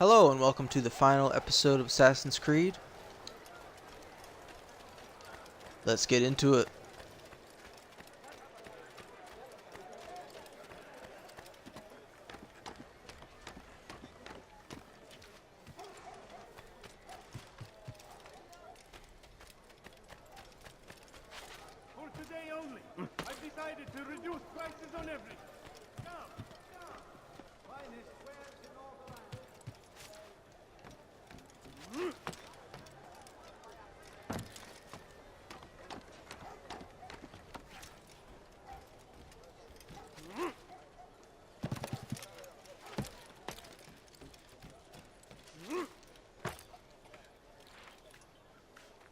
Hello and welcome to the final episode of Assassin's Creed. Let's get into it. For today only, I've decided to reduce prices on everything. Finest wares in all the land.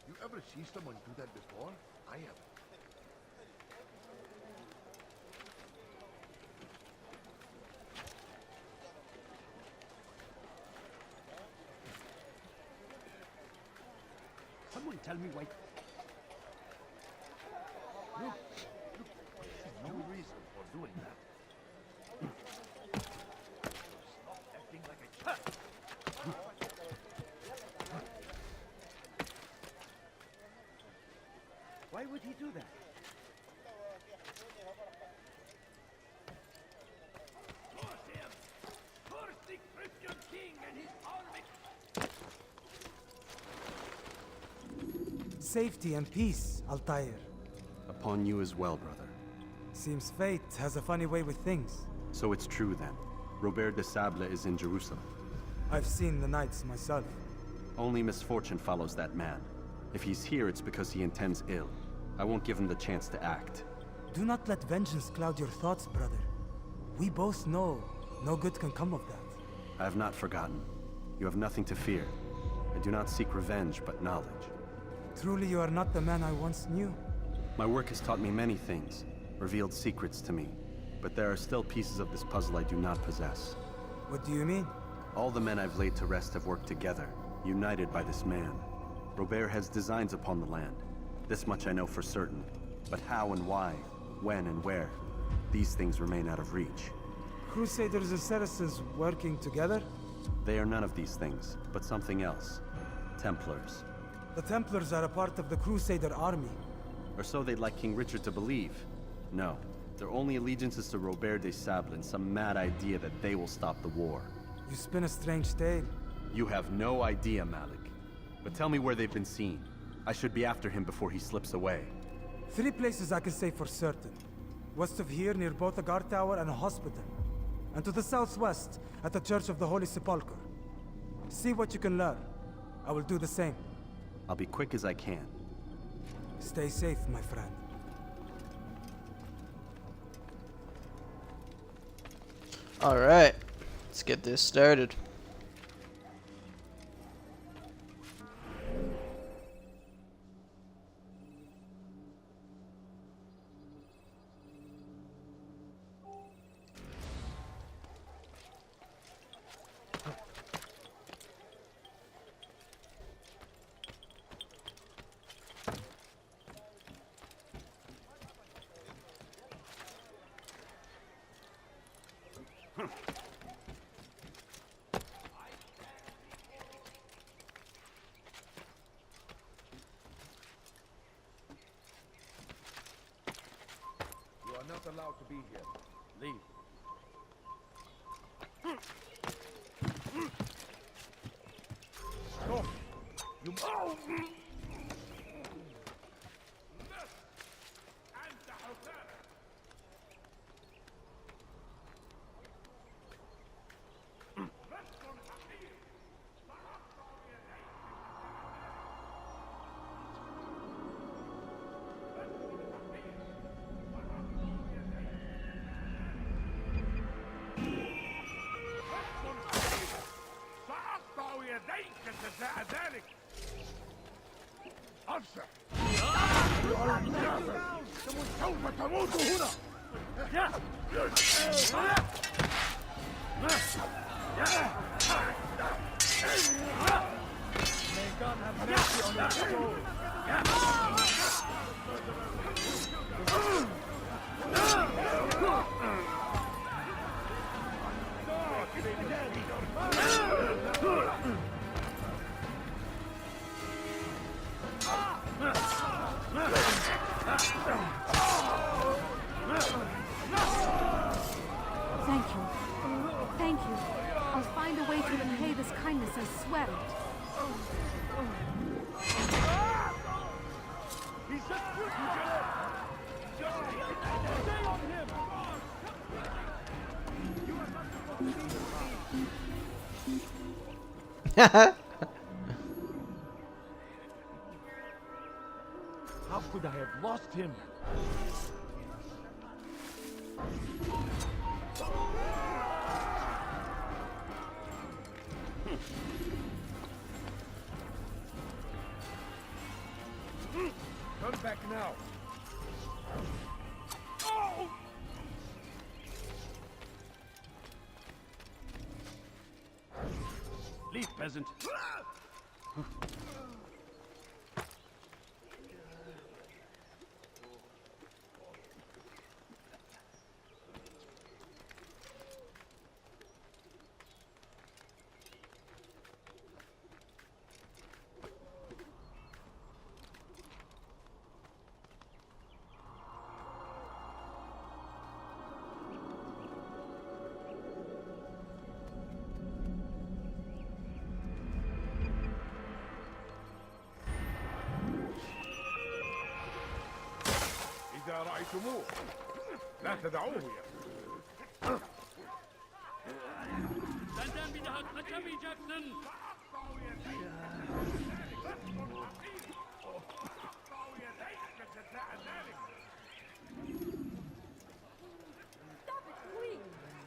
You ever see someone do that before? I haven't. Someone tell me why. Look. There's no reason for doing that. Stop acting like a child. Why would he do that? Force him! Force the Christian king and his army! Safety and peace, Altair. Upon you as well, brother. Seems fate has a funny way with things. So it's true then. Robert de Sable is in Jerusalem. I've seen the knights myself. Only misfortune follows that man. If he's here, it's because he intends ill. I won't give him the chance to act. Do not let vengeance cloud your thoughts, brother. We both know no good can come of that. I have not forgotten. You have nothing to fear. I do not seek revenge, but knowledge. Truly you are not the man I once knew. My work has taught me many things, revealed secrets to me. But there are still pieces of this puzzle I do not possess. What do you mean? All the men I've laid to rest have worked together, united by this man. Robert has designs upon the land. This much I know for certain. But how and why, when and where, these things remain out of reach. Crusaders and Saracens working together? They are none of these things, but something else. Templars. The Templars are a part of the Crusader army. Or so they'd like King Richard to believe. No, their only allegiance is to Robert de Sable and some mad idea that they will stop the war. You spin a strange tale. You have no idea, Malik. But tell me where they've been seen. I should be after him before he slips away. 3 places I can say for certain. West of here, near both a guard tower and a hospital. And to the southwest, at the Church of the Holy Sepulchre. See what you can learn. I will do the same. I'll be quick as I can. Stay safe, my friend. Alright, let's get this started. You are not allowed to be here. Leave. Stop! You... Oh! سأقطع يديك جزاء ذلك. أبشر. سوف تموت هنا. May God have mercy on your soul. swear it. He's just Just stay on him! You are not supposed to be How could I have lost him? Turn back now. Oh! Leave, peasant. إذا رأيتموه لا تدعوه يا Senden bir daha kaçamayacaksın. Stop it, please!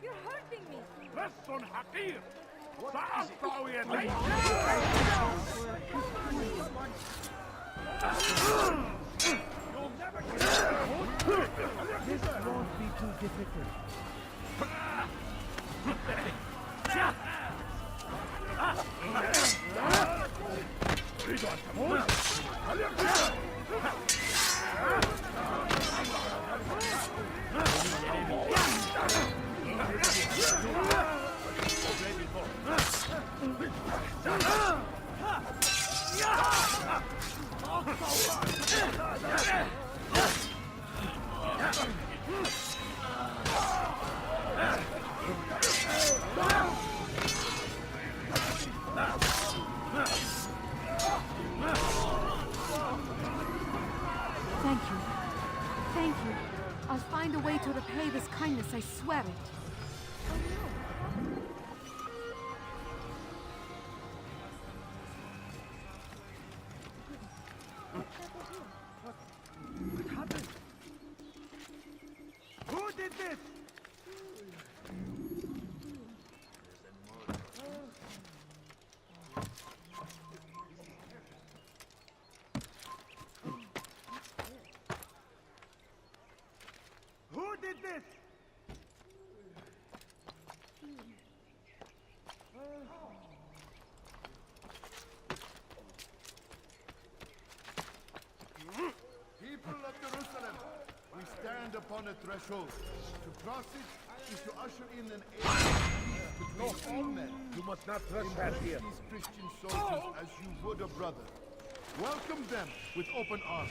You're hurting me! لص حقير سأقطع يديك This won't be too difficult. Thank you. Thank you. I'll find a way to repay this kindness, I swear it. Who did this? Who did this? People of Jerusalem, we stand upon a threshold. To cross it is to usher in an age of peace between all men. You must not trespass Embrace here. these Christian soldiers as you would a brother. Welcome them with open arms.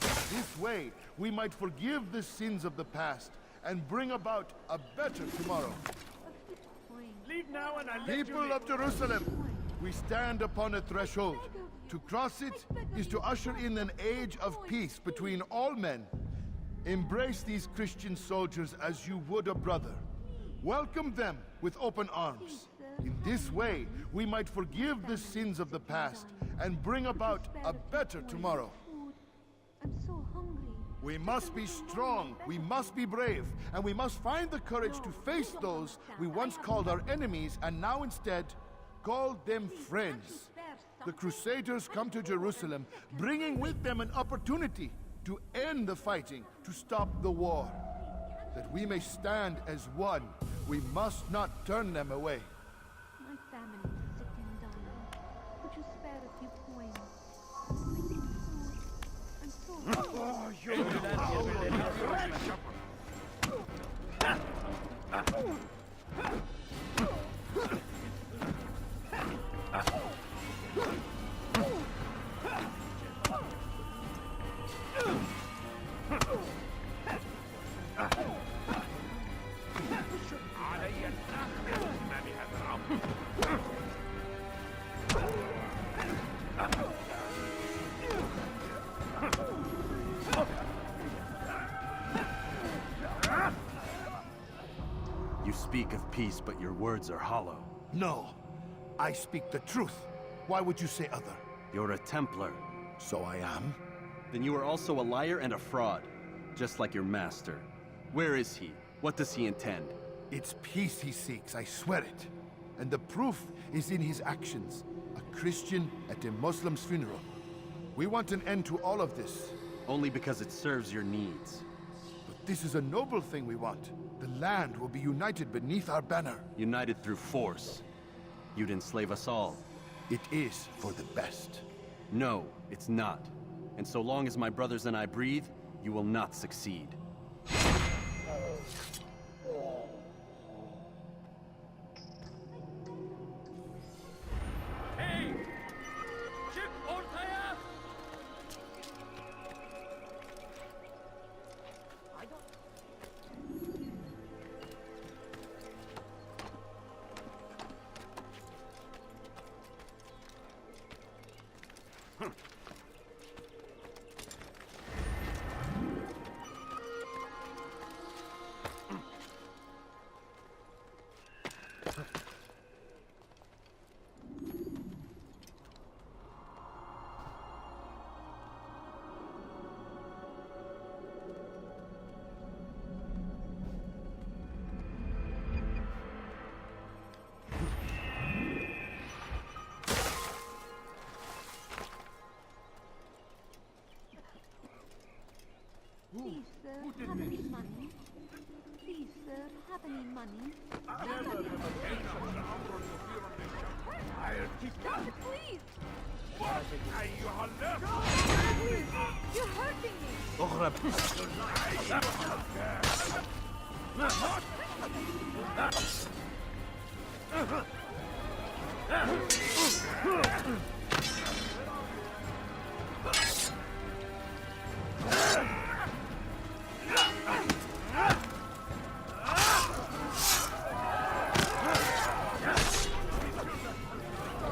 This way, we might forgive the sins of the past and bring about a better tomorrow. Leave now and I'll let People you of Jerusalem, we stand upon a threshold. To cross it is to usher in an age of peace between all men. Embrace these Christian soldiers as you would a brother. Welcome them with open arms. In this way, we might forgive the sins of the past and bring about a better tomorrow. I'm so hungry. We must be strong, we must be brave, and we must find the courage to face those we once called our enemies and now instead call them friends. The Crusaders come to Jerusalem, bringing with them an opportunity to end the fighting, to stop the war. That we may stand as one, we must not turn them away. My family is sick and dying. Could you spare a few coins? I'm so علي الآخر ما بهذا الأمر. speak of peace, but your words are hollow. No, I speak the truth. Why would you say other? You're a Templar. So I am. Then you are also a liar and a fraud, just like your master. Where is he? What does he intend? It's peace he seeks, I swear it. And the proof is in his actions. A Christian at a Muslim's funeral. We want an end to all of this. Only because it serves your needs. But this is a noble thing we want. The land will be united beneath our banner. United through force. You'd enslave us all. It is for the best. No, it's not. And so long as my brothers and I breathe, you will not succeed. Hey! Çık ortaya! Please, sir, have any money? Please, sir, have any money? Please! Please! You're hurting me!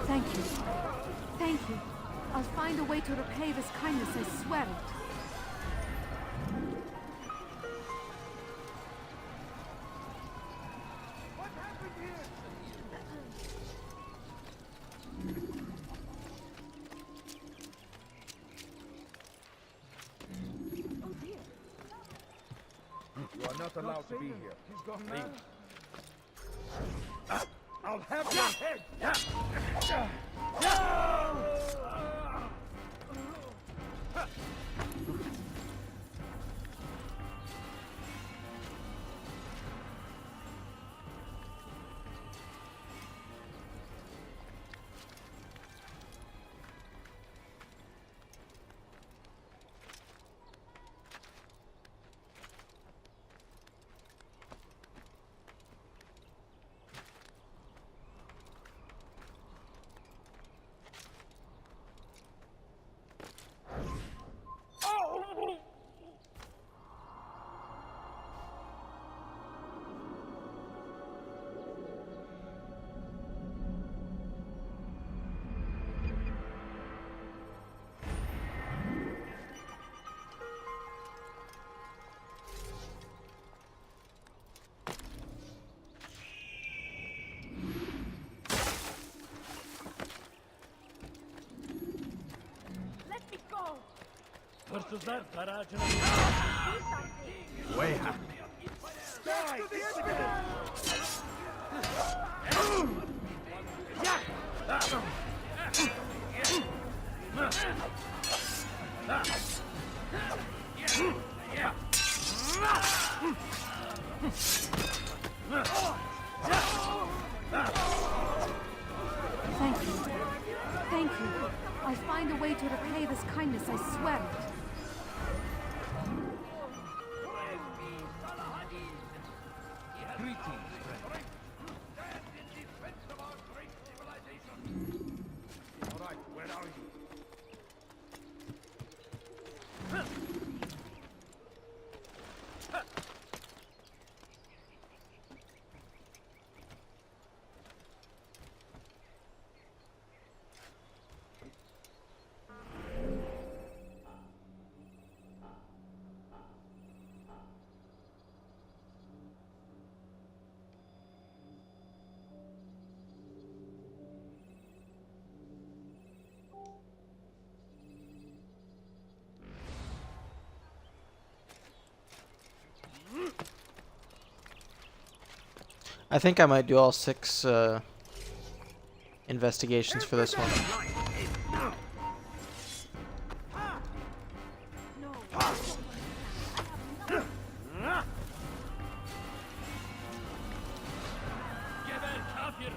Thank you. Thank you. I'll find a way to repay this kindness, I swear it. You are not allowed to be here. He's gone mad. I'll have your head! Let me go! Hırsızlar garajına... Way out. Thank you. Thank you. I'll find a way to repay this kindness, I swear it. Alright, where are you? I think I might do all 6 investigations for this one. Geber kafir!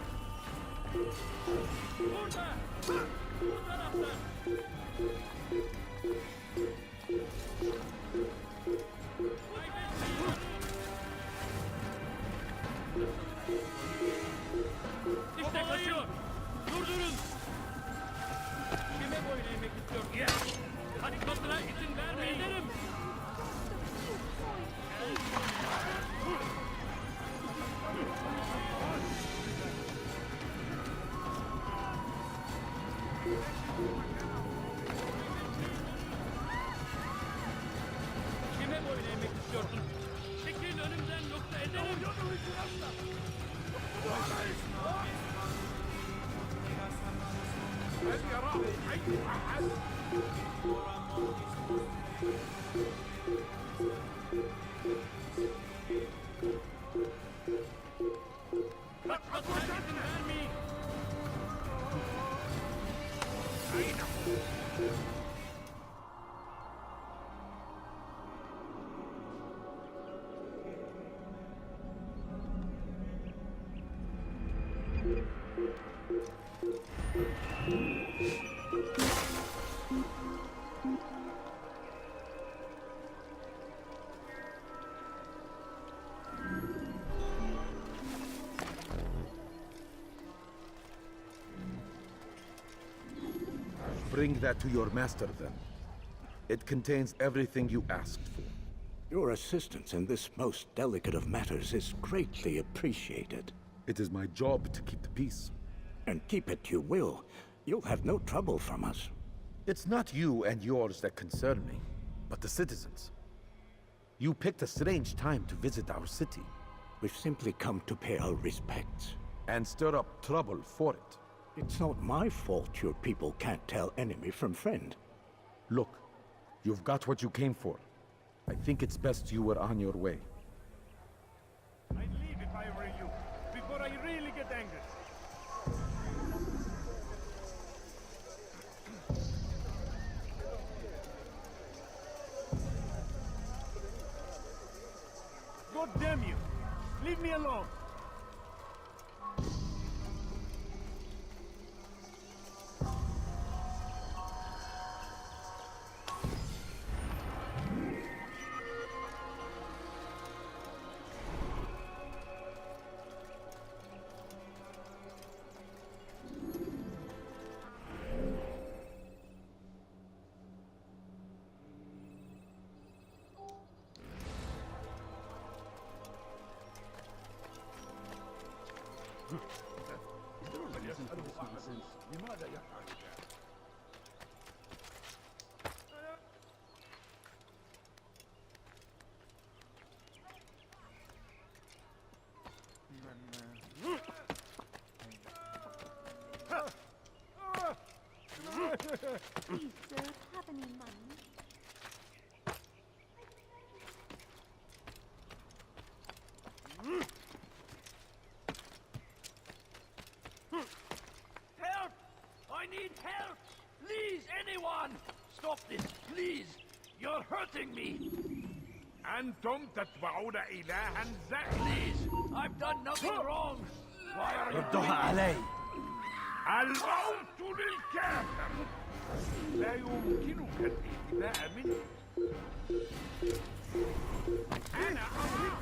Burada! Bu tarafta! İşte kaçıyor! Durdurun! Kime boyun eğmek istiyor? Harekatına izin vermeyin! Kime boyun eğmek istiyorsun? Çekil önümden yoksa ederim! Kaçmasına izin vermeyin! Bring that to your master, then. It contains everything you asked for. Your assistance in this most delicate of matters is greatly appreciated. It is my job to keep the peace. And keep it you will. You'll have no trouble from us. It's not you and yours that concern me, but the citizens. You picked a strange time to visit our city. We've simply come to pay our respects. And stir up trouble for it. It's not my fault your people can't tell enemy from friend. Look, you've got what you came for. I think it's best you were on your way. I'd leave if I were you, before I really get angry. God damn you! Leave me alone! Please, sir, have any money? Help! I need help! Please, anyone! Stop this, please! You're hurting me! أنتم تتبعون إلها زائد. Please! I've done nothing wrong! Why are you ردوها علي. الموت للكافر. لا يمكنك الاعتداء منه. أنا أريد.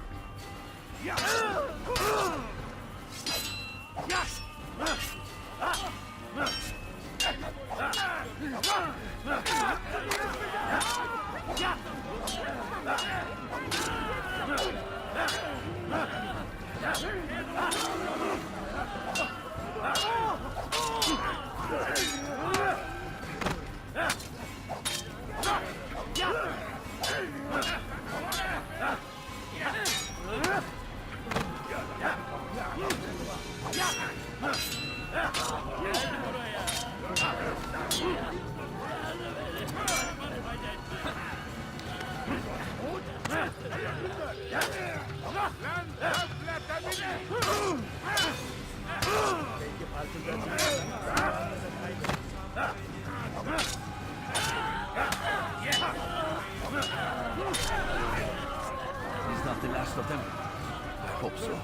last of them? I hope so.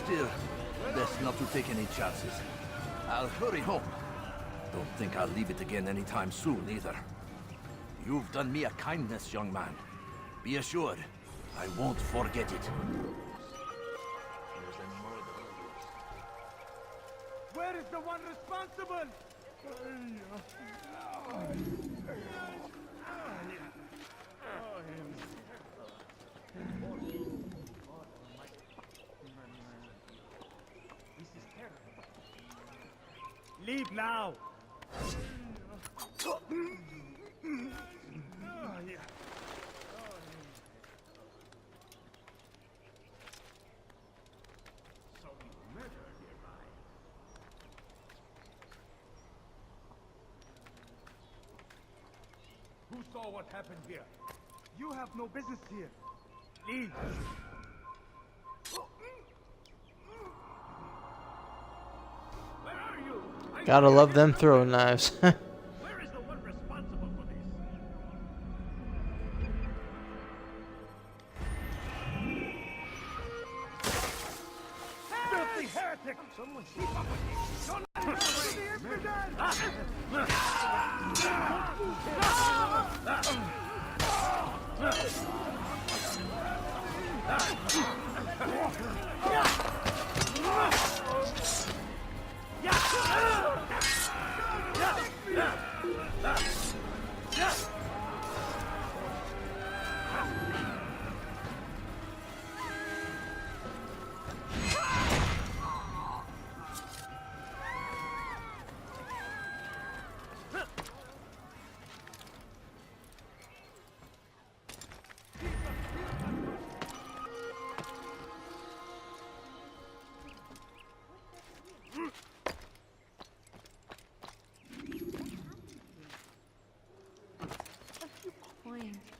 Still, best not to take any chances. I'll hurry home. Don't think I'll leave it again anytime soon, either. You've done me a kindness, young man. Be assured, I won't forget it. Where is the one responsible? Leave now. Who saw what happened here? You have no business here. Leave. Where are you? Gotta love them throwing knives. Where is the one responsible for this? Filthy heretic! Someone keep up with me! Don't let him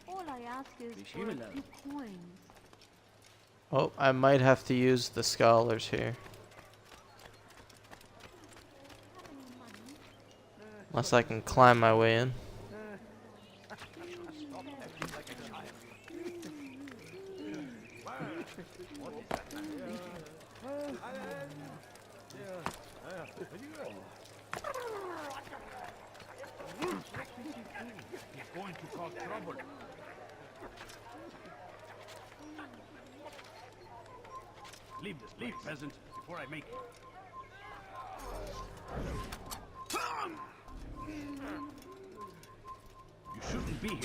All I ask is for a few coins. Oh, I might have to use the scholars here. Unless I can climb my way in. He's going to cause trouble. Leave, peasant, before I make it. You shouldn't be here.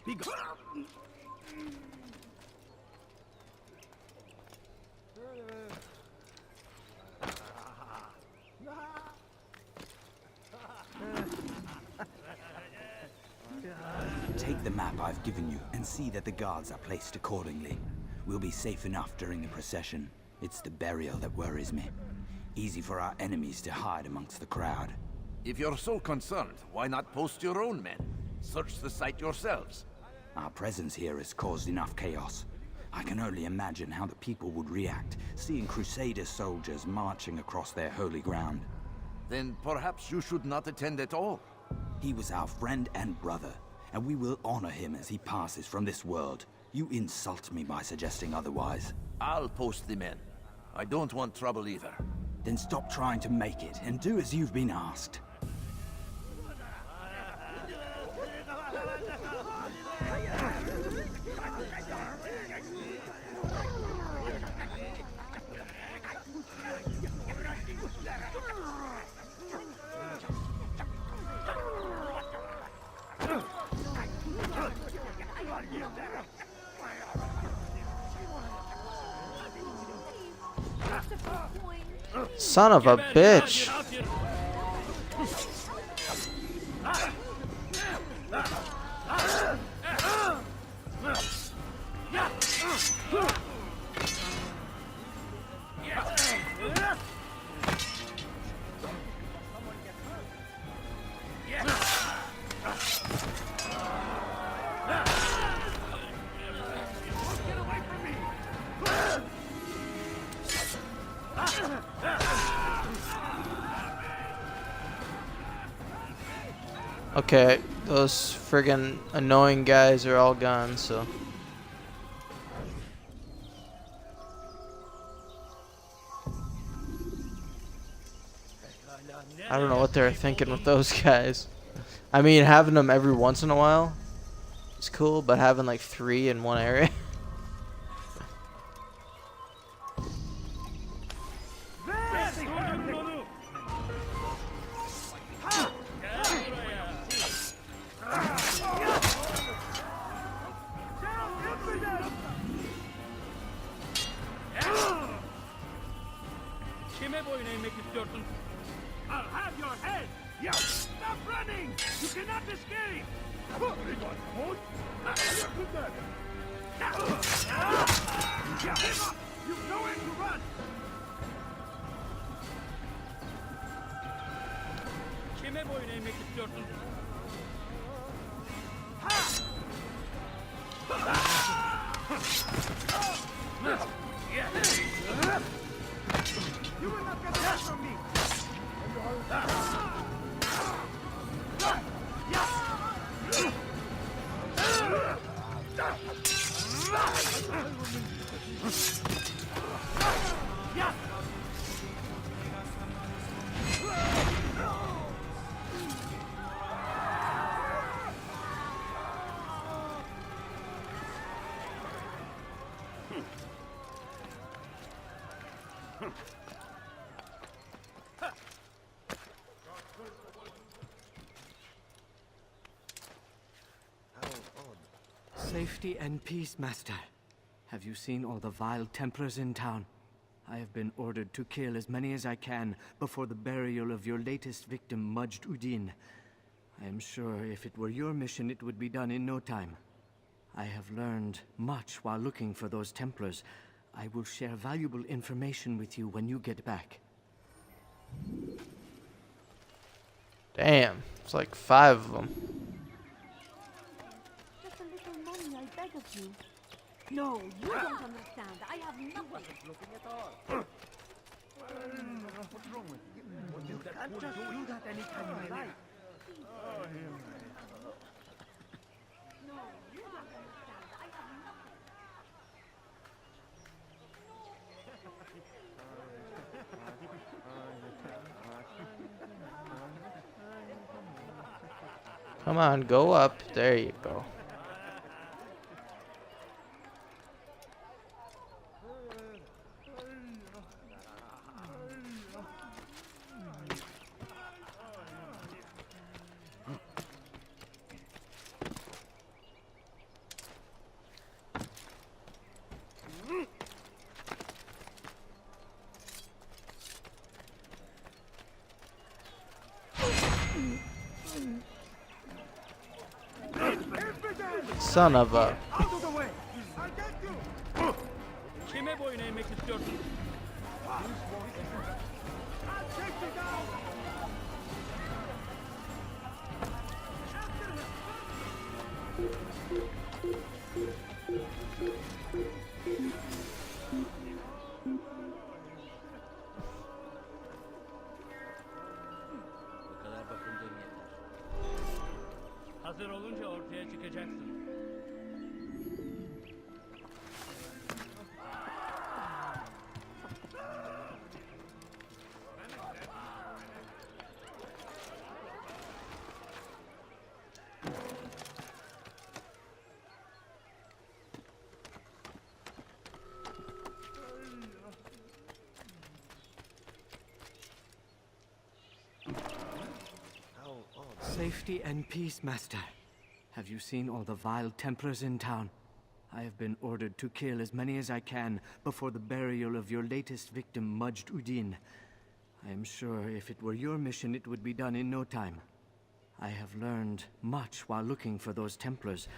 Be gone. Take the map I've given you and see that the guards are placed accordingly. We'll be safe enough during the procession. It's the burial that worries me. Easy for our enemies to hide amongst the crowd. If you're so concerned, why not post your own men? Search the site yourselves. Our presence here has caused enough chaos. I can only imagine how the people would react, seeing Crusader soldiers marching across their holy ground. Then perhaps you should not attend at all. He was our friend and brother, and we will honor him as he passes from this world. You insult me by suggesting otherwise. I'll post the men. I don't want trouble either. Then stop trying to make it, and do as you've been asked. Son of a bitch. Okay, those friggin' annoying guys are all gone, so I don't know what they were thinking with those guys. I mean, having them every once in a while is cool, but having like 3 in one area. Kime boyun eğmek istiyorsun? I'll have your head! Yeah! Stop running! You cannot escape! Give up! You've nowhere to run! Kime boyun eğmek istiyorsun? You will not get that from me! Safety and peace, Master. Have you seen all the vile Templars in town? I have been ordered to kill as many as I can before the burial of your latest victim, Majd Udin. I am sure if it were your mission, it would be done in no time. I have learned much while looking for those Templars. I will share valuable information with you when you get back. Damn, it's like 5 of them. Just a little money, I beg of you. No, you don't understand. I have nothing. You can't just do that anytime you like. No, you don't understand. I have nothing. Come on, go up. There you go. Son of a... Out of the way! I'll get you! Kime boyun eğmek istiyorsun? I'll take you down! Bu kadar bakındığım yeter. Hazır olunca ortaya çıkacaksın. Safety and peace, Master. Have you seen all the vile Templars in town? I have been ordered to kill as many as I can before the burial of your latest victim, Majd Udin. I am sure if it were your mission, it would be done in no time. I have learned much while looking for those Templars.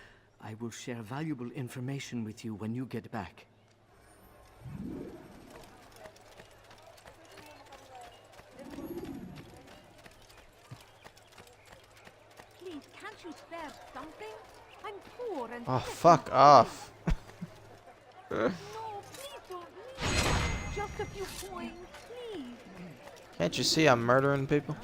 I will share valuable information with you when you get back. Please, can't you spare something? I'm poor and Oh, sick fuck and off. No, please don't leave. Just a few coins, please. Can't you see I'm murdering people?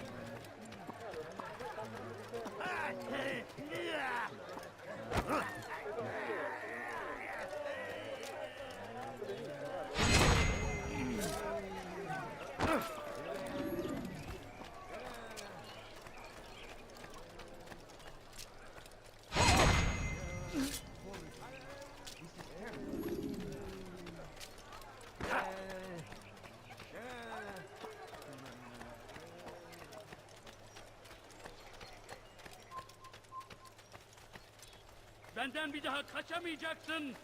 Benden bir daha kaçamayacaksın.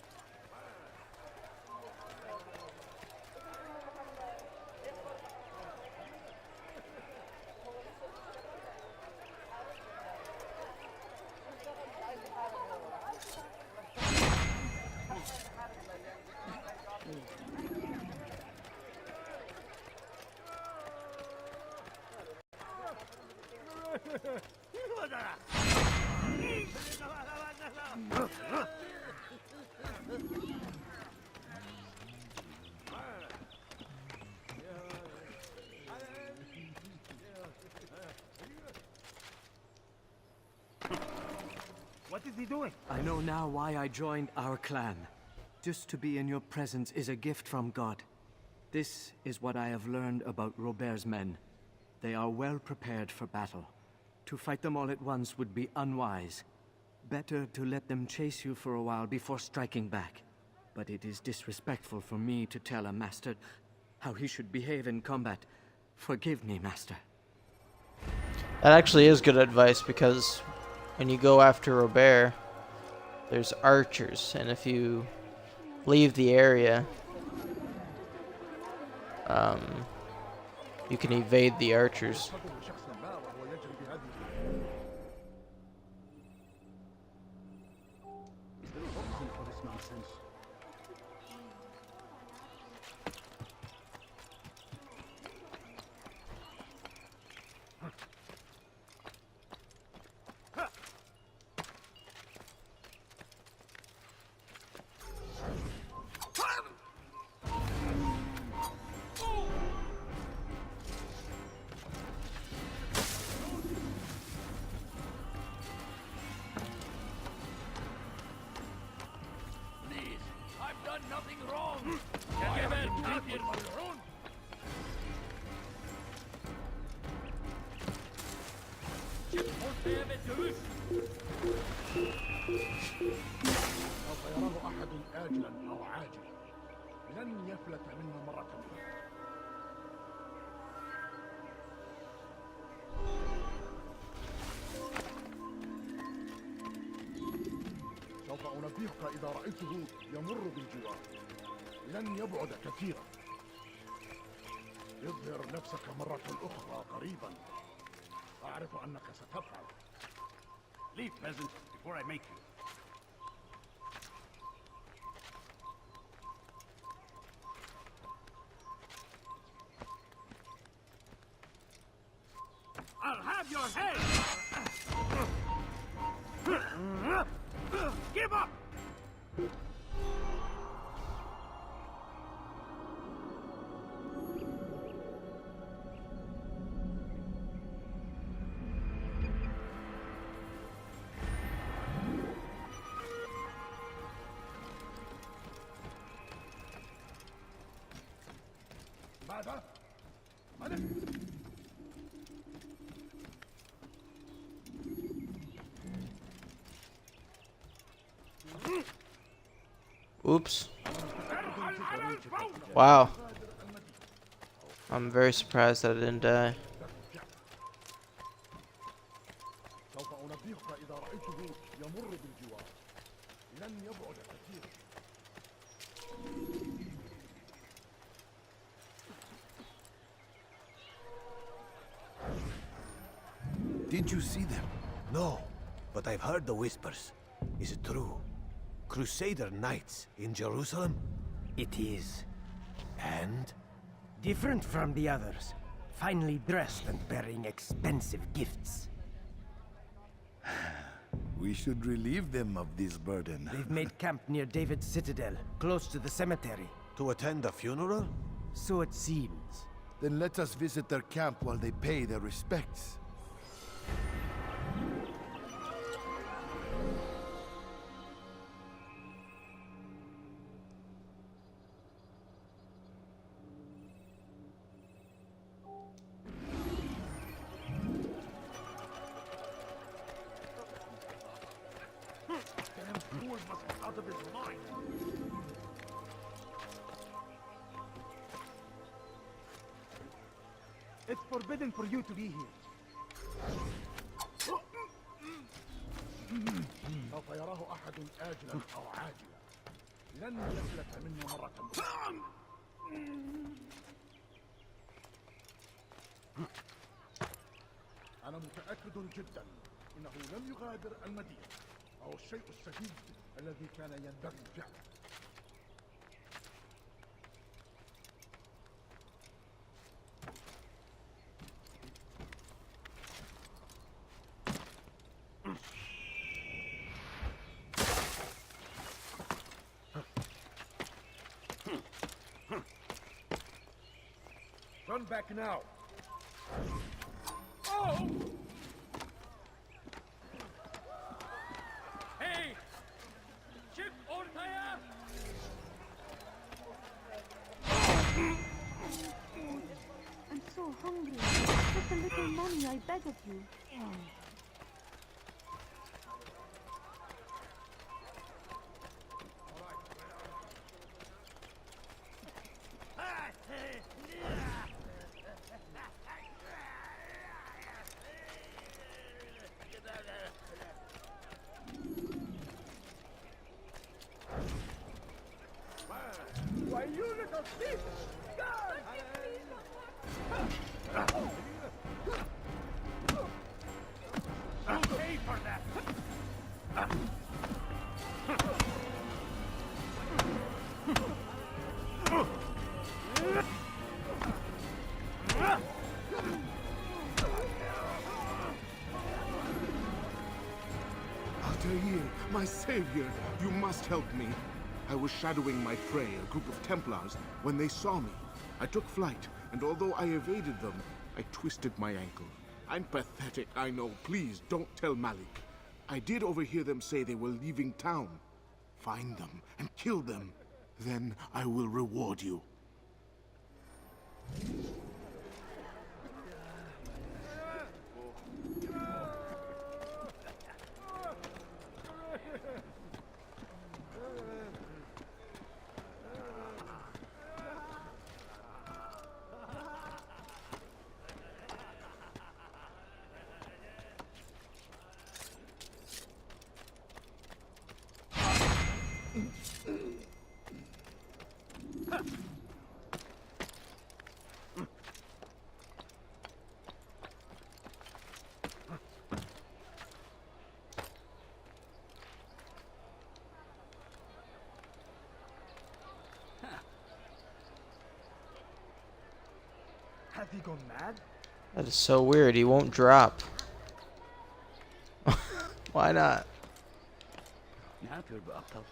What is he doing? I know now why I joined our clan. Just to be in your presence is a gift from God. This is what I have learned about Robert's men. They are well prepared for battle. To fight them all at once would be unwise. Better to let them chase you for a while before striking back. But it is disrespectful for me to tell a master how he should behave in combat. Forgive me, master. That actually is good advice, because when you go after Robert, there's archers, and if you leave the area, you can evade the archers. Nothing wrong. Out here. سوف يراه أحد آجلا أو عاجلا لن يفلت منه مرة أخرى. سوف أنبهك إذا رأيته يمر بالجوار. لن يبعد كثيرا. اظهر نفسك مرة أخرى قريبا. أعرف أنك ستفعل. Leave, peasant, before I make you. I'll have your head! Give up! ماذا؟ ماذا؟ Oops. Wow. I'm very surprised that I didn't die. سوف أنبهك إذا رأيته يمر بالجوار. لن يبعد كثيرا. Did you see them? No, but I've heard the whispers. Is it true? Crusader Knights in Jerusalem? It is. And? Different from the others. Finely dressed and bearing expensive gifts. We should relieve them of this burden. They've made camp near David's citadel, close to the cemetery. To attend a funeral? So it seems. Then let us visit their camp while they pay their respects. It's forbidden for you to be here. سوف يراه أحد آجلا أو عاجلا. لن يفلت منه مرة أخرى. أنا متأكد جدا إنه لم يغادر المدينة، أو الشيء الشديد الذي كان ينبغي فعله. Run back now. Oh! Hey! Ship ortaya! I'm so hungry. Just a little money, I beg of you. Why, you little thief! You'll pay for that! Altair, my savior, you must help me. I was shadowing my prey, a group of Templars, when they saw me. I took flight, and although I evaded them, I twisted my ankle. I'm pathetic, I know. Please, don't tell Malik. I did overhear them say they were leaving town. Find them and kill them. Then I will reward you. Have you gone mad? That is so weird. He won't drop. Why not? Ne yapıyor bu aptal?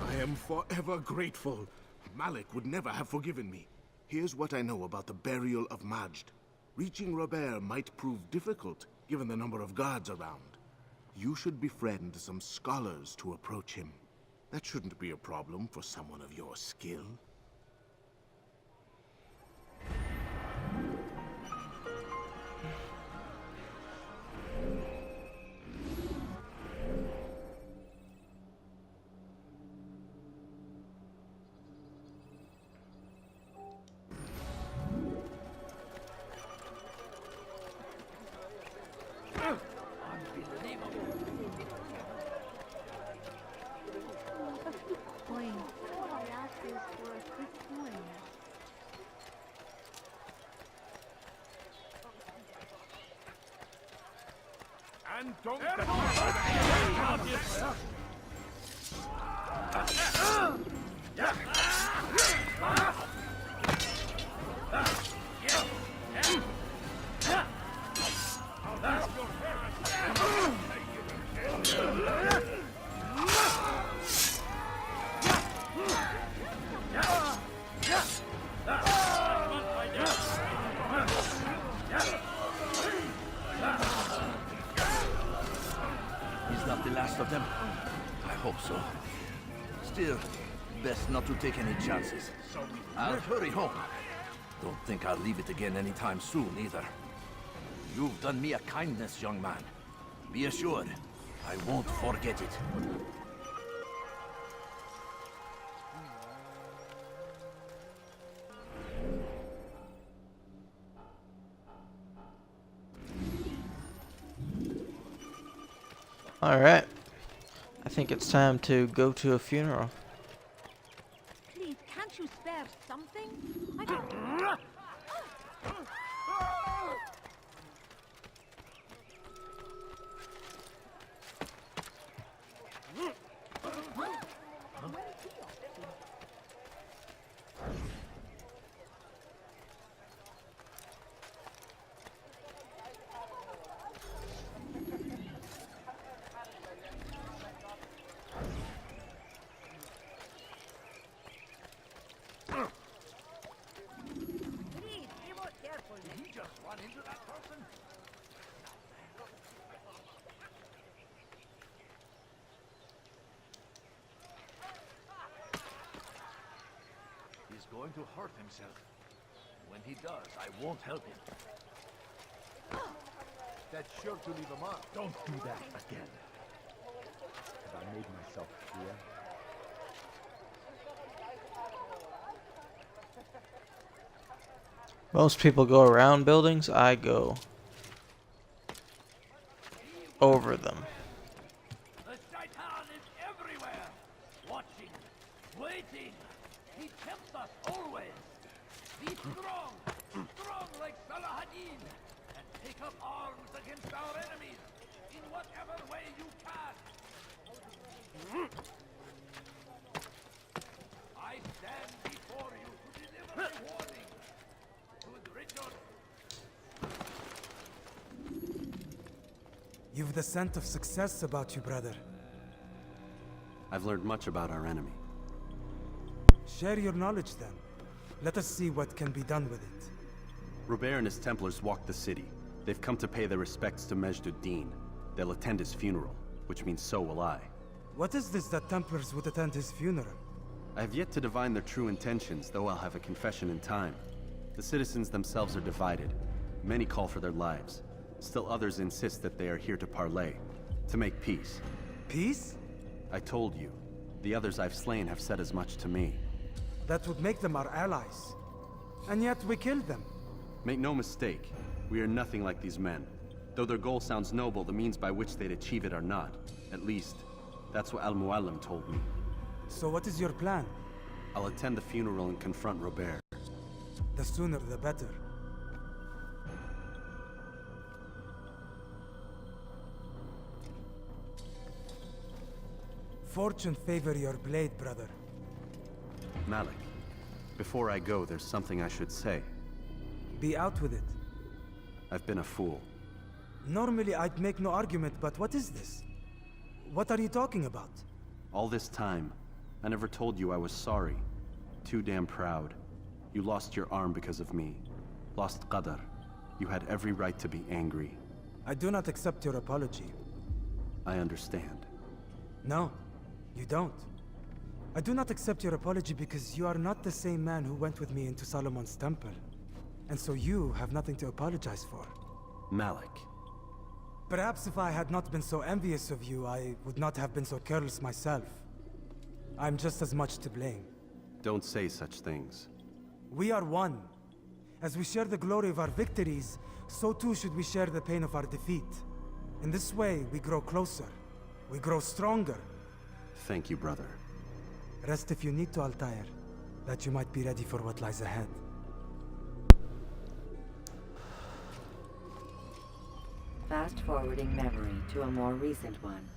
I am forever grateful. Malik would never have forgiven me. Here's what I know about the burial of Majd. Reaching Robert might prove difficult, given the number of guards around. You should befriend some scholars to approach him. That shouldn't be a problem for someone of your skill. And don't He's not the last of them. to take any chances. I'll hurry home. Don't think I'll leave it again anytime soon, either. You've done me a kindness, young man. Be assured, I won't forget it. Alright. I think it's time to go to a funeral. Please, can't you spare something? I don't... He's going to hurt himself. When he does, I won't help him. That's sure to leave a mark. Don't do that again. Have I made myself clear? Most people go around buildings, I go over them. The Shaitan is everywhere, watching, waiting. He tempts us always. Be strong, strong like Salahadin, and take up arms against our enemies in whatever way you can. I stand before you to deliver a warning. Good Richard. You've the scent of success about you, brother. I've learned much about our enemy. Share your knowledge then. Let us see what can be done with it. Robert and his Templars walk the city. They've come to pay their respects to Majd-ud-Din. They'll attend his funeral, which means so will I. What is this that Templars would attend his funeral? I have yet to divine their true intentions, though I'll have a confession in time. The citizens themselves are divided. Many call for their lives. Still others insist that they are here to parley, to make peace. Peace? I told you. The others I've slain have said as much to me. That would make them our allies. And yet we killed them. Make no mistake, we are nothing like these men. Though their goal sounds noble, the means by which they'd achieve it are not. At least, that's what Al-Mualim told me. So what is your plan? I'll attend the funeral and confront Robert. The sooner the better. Fortune favor your blade, brother. Malik, before I go, there's something I should say. Be out with it. I've been a fool. Normally I'd make no argument, but what is this? What are you talking about? All this time, I never told you I was sorry. Too damn proud. You lost your arm because of me. Lost Qadar. You had every right to be angry. I do not accept your apology. I understand. No, you don't. I do not accept your apology because you are not the same man who went with me into Solomon's temple. And so you have nothing to apologize for. Malik. Perhaps if I had not been so envious of you, I would not have been so careless myself. I'm just as much to blame. Don't say such things. We are one. As we share the glory of our victories, so too should we share the pain of our defeat. In this way, we grow closer. We grow stronger. Thank you, brother. Rest if you need to, Altair, that you might be ready for what lies ahead. Fast-forwarding memory to a more recent one.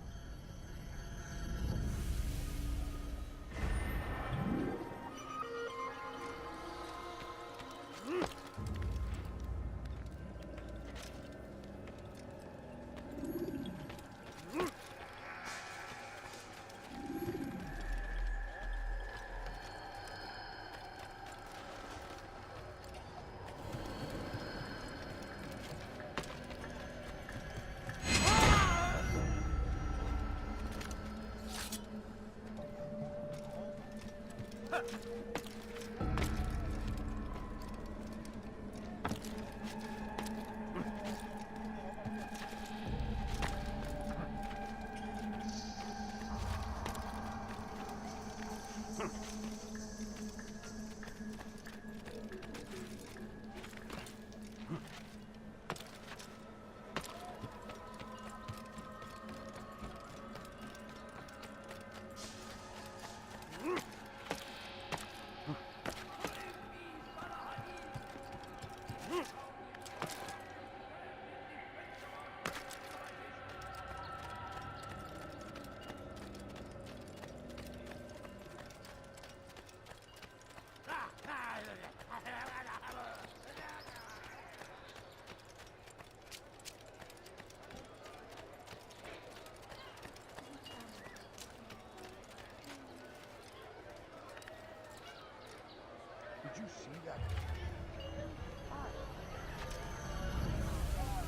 Did you see that?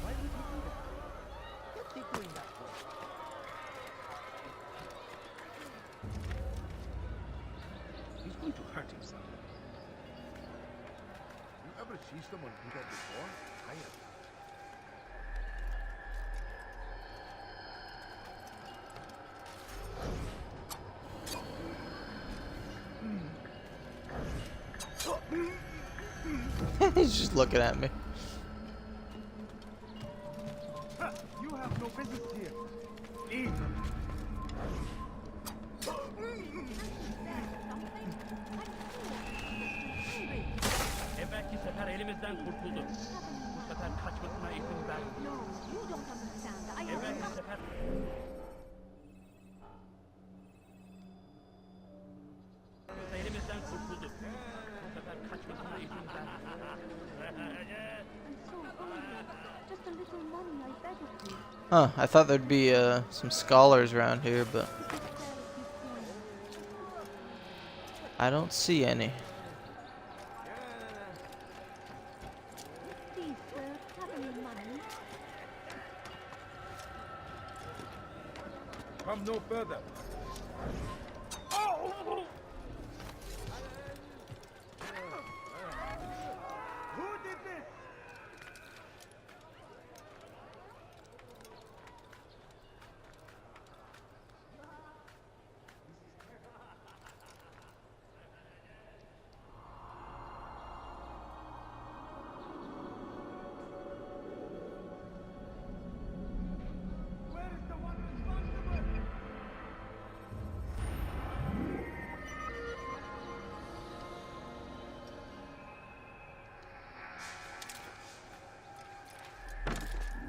Why would he do that? What's he doing that for? He's going to hurt himself. You ever see someone do that before? I have. He's just looking at me. You have no business here. Leave. Evvelki sefer elimizden kurtulduk. Bu sefer kaçmasına izin vermeyin. No, you don't understand. Evvelki sefer... Elimizden kurtulduk. Bu sefer kaçmasına izin vermeyin. Just a little money, I beg of you. Huh, I thought there'd be some scholars around here, but I don't see any. Please, sir, have any money? Come no further. Who did this? Where is the one responsible?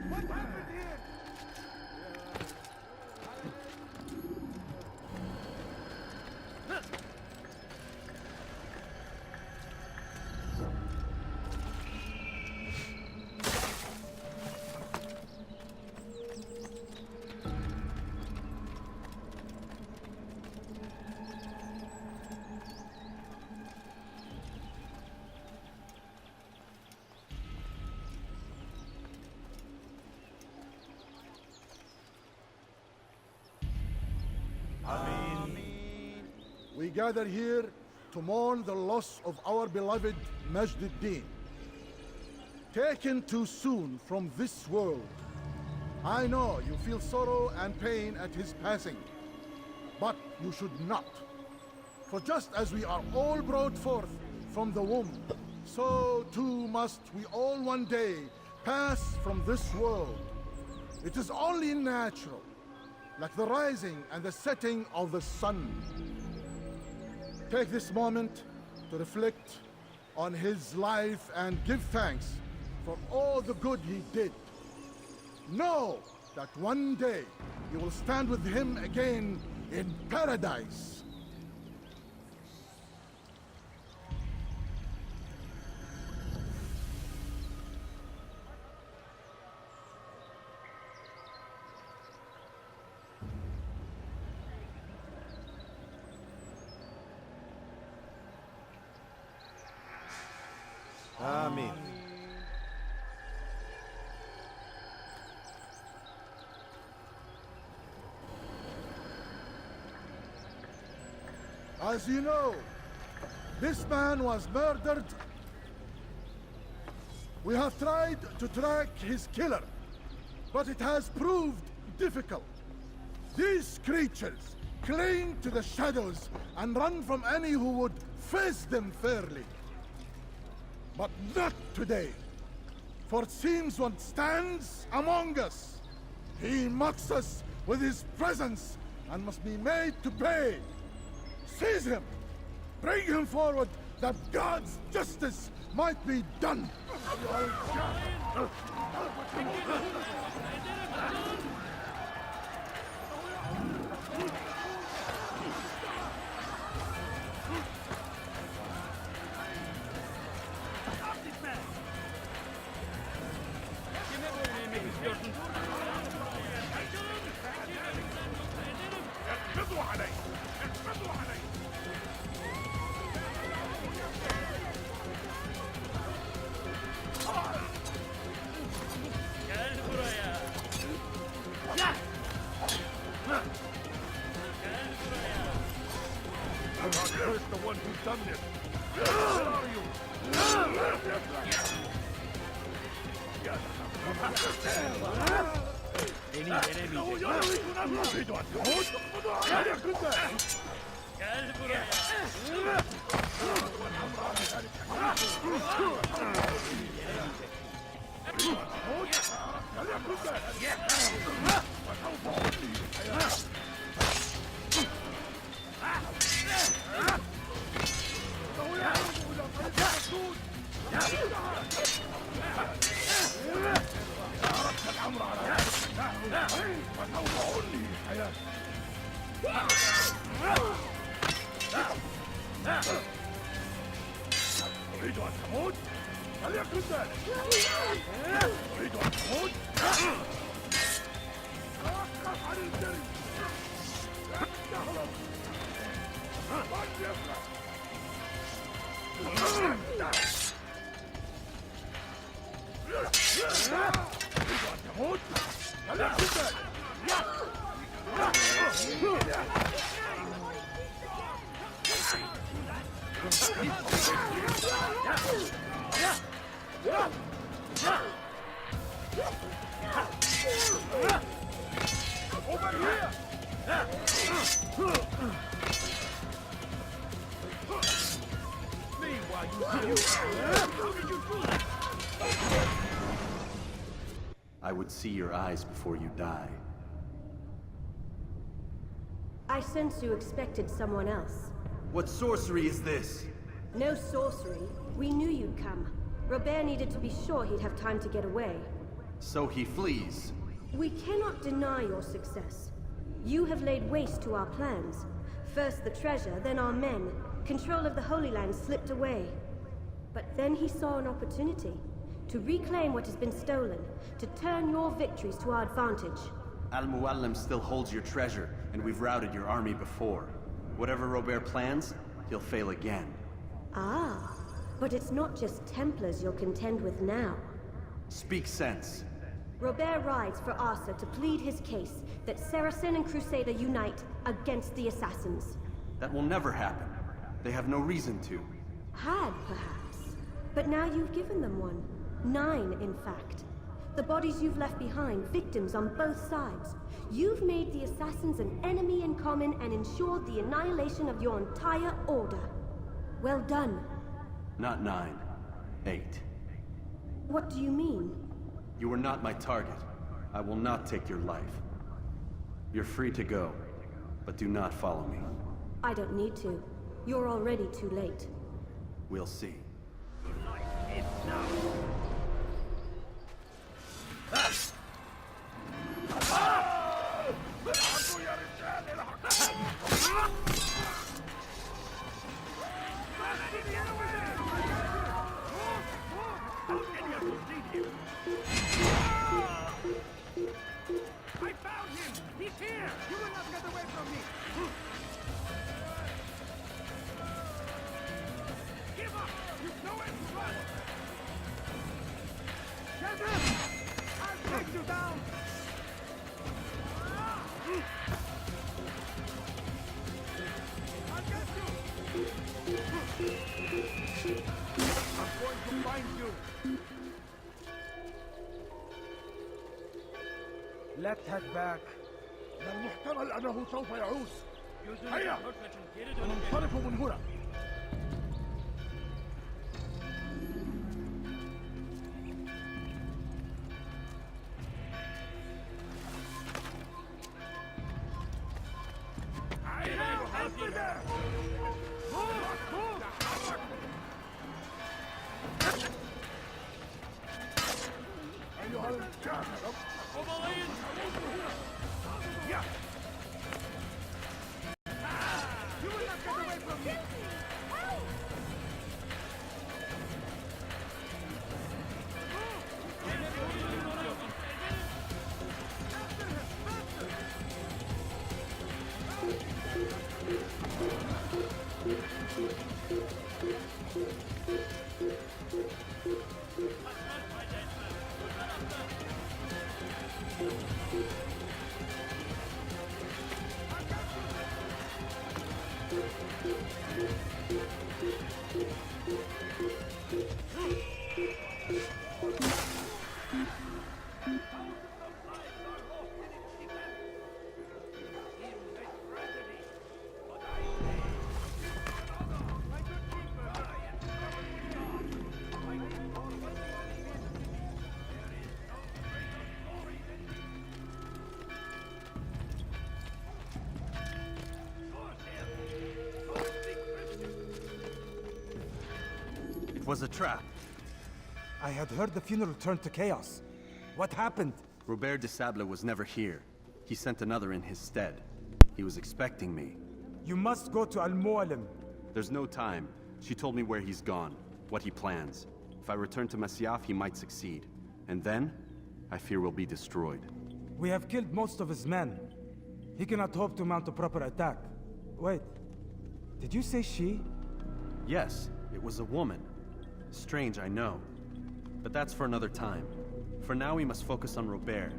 What happened here? We gather here to mourn the loss of our beloved Majd-ud-Din. Taken too soon from this world. I know you feel sorrow and pain at his passing, but you should not. For just as we are all brought forth from the womb, so too must we all one day pass from this world. It is only natural, like the rising and the setting of the sun. Take this moment to reflect on his life and give thanks for all the good he did. Know that one day you will stand with him again in paradise. Amen. As you know, This man was murdered. We have tried to track his killer, but it has proved difficult. These creatures cling to the shadows and run from any who would face them fairly. But not today, for it seems one stands among us. He mocks us with his presence and must be made to pay. Seize him! Bring him forward that God's justice might be done! Where's the one who's done this? Where are you? I would see your eyes before you die. I sense you expected someone else. What sorcery is this? No sorcery. We knew you'd come. Robert needed to be sure he'd have time to get away. So he flees. We cannot deny your success. You have laid waste to our plans. First the treasure, then our men. Control of the Holy Land slipped away. But then he saw an opportunity to reclaim what has been stolen, to turn your victories to our advantage. Al-Mualim still holds your treasure, and we've routed your army before. Whatever Robert plans, he'll fail again. Ah, but it's not just Templars you'll contend with now. Speak sense. Robert rides for Asa to plead his case that Saracen and Crusader unite against the Assassins. That will never happen. They have no reason to. Had, perhaps. But now you've given them one. 9, in fact. The bodies you've left behind, victims on both sides. You've made the Assassins an enemy in common and ensured the annihilation of your entire order. Well done. Not 9. 8. What do you mean? You are not my target. I will not take your life. You're free to go, but do not follow me. I don't need to. You're already too late. We'll see. I found him! He's here! You will not get away from me! Give up! You've nowhere to run! Get him! I'll take find you. Let's head back. لن يحتمل أنه سوف يعود. هيا ننطلق من هنا. أيها الجاهل It was a trap. I had heard the funeral turned to chaos. What happened? Robert de Sable was never here. He sent another in his stead. He was expecting me. You must go to Al-Mualim. There's no time. She told me where he's gone, what he plans. If I return to Masyaf, he might succeed. And then, I fear we'll be destroyed. We have killed most of his men. He cannot hope to mount a proper attack. Wait, did you say she? Yes, it was a woman. Strange, I know. But that's for another time. For now, we must focus on Robert.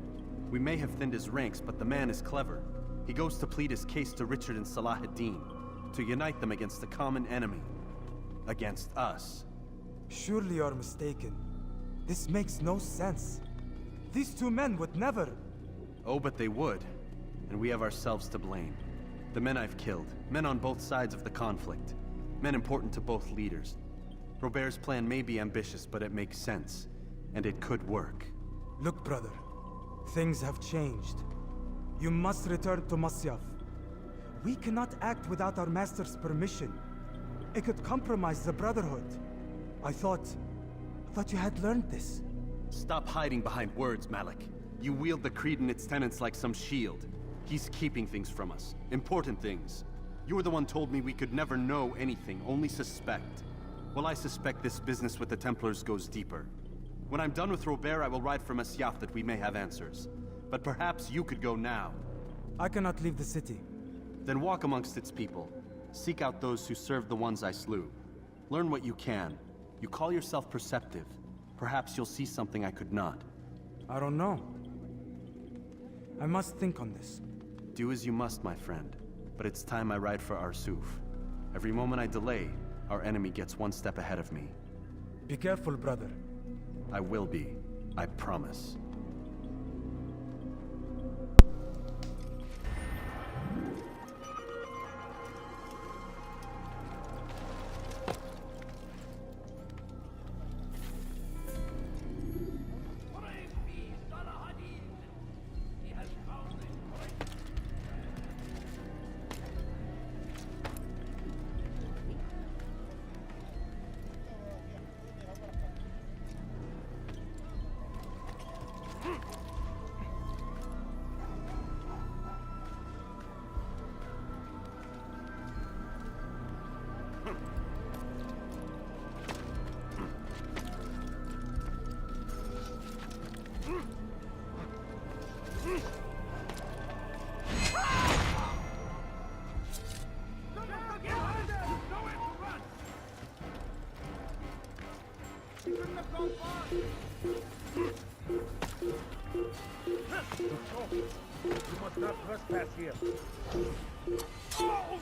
We may have thinned his ranks, but the man is clever. He goes to plead his case to Richard and Salah ad-Din, to unite them against the common enemy. Against us. Surely you're mistaken. This makes no sense. These two men would never... Oh, but they would. And we have ourselves to blame. The men I've killed, men on both sides of the conflict. Men important to both leaders. Robert's plan may be ambitious, but it makes sense. And it could work. Look, brother. Things have changed. You must return to Masyaf. We cannot act without our master's permission. It could compromise the Brotherhood. I thought you had learned this. Stop hiding behind words, Malik. You wield the creed and its tenets like some shield. He's keeping things from us. Important things. You were the one told me we could never know anything, only suspect. Well, I suspect this business with the Templars goes deeper. When I'm done with Robert, I will ride for Masyaf that we may have answers. But perhaps you could go now. I cannot leave the city. Then walk amongst its people. Seek out those who served the ones I slew. Learn what you can. You call yourself perceptive. Perhaps you'll see something I could not. I don't know. I must think on this. Do as you must, my friend. But it's time I ride for Arsuf. Every moment I delay, our enemy gets one step ahead of me. Be careful, brother. I will be. I promise. You must not trespass here. Oh,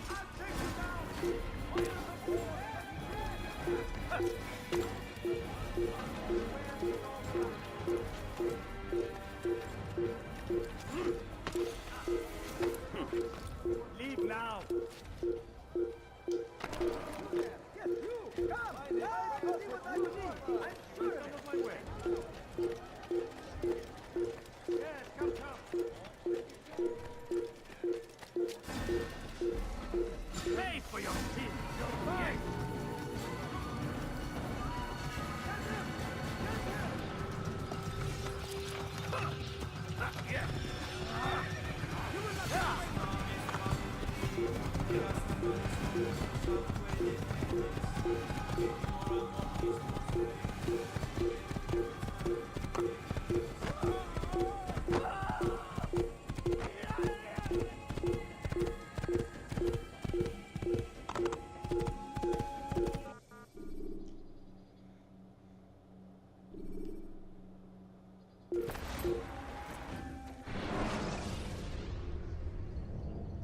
Pay for your sins, you gang!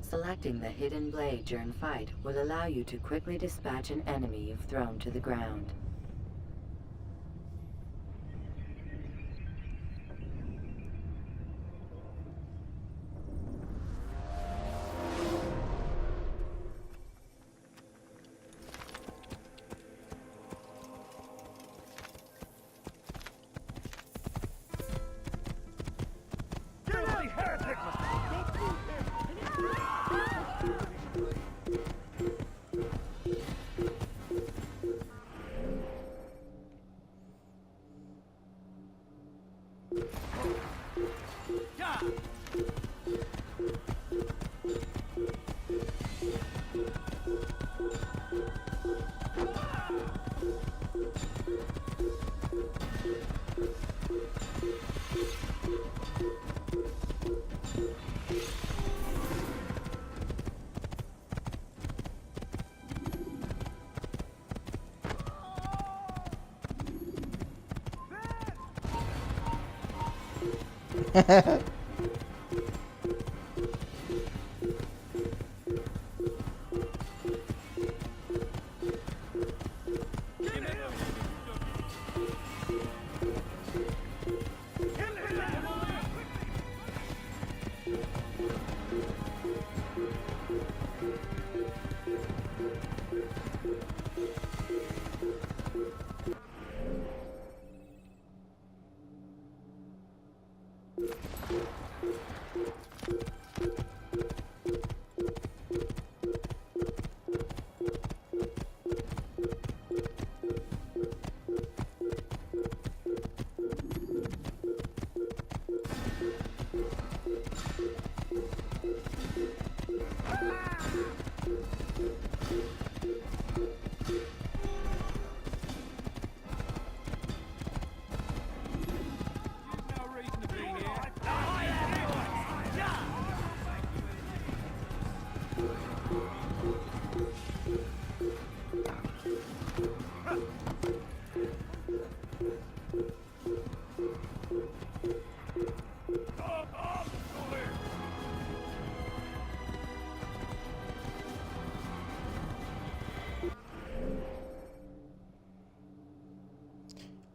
Selecting the hidden blade during fight will allow you to quickly dispatch an enemy you've thrown to the ground.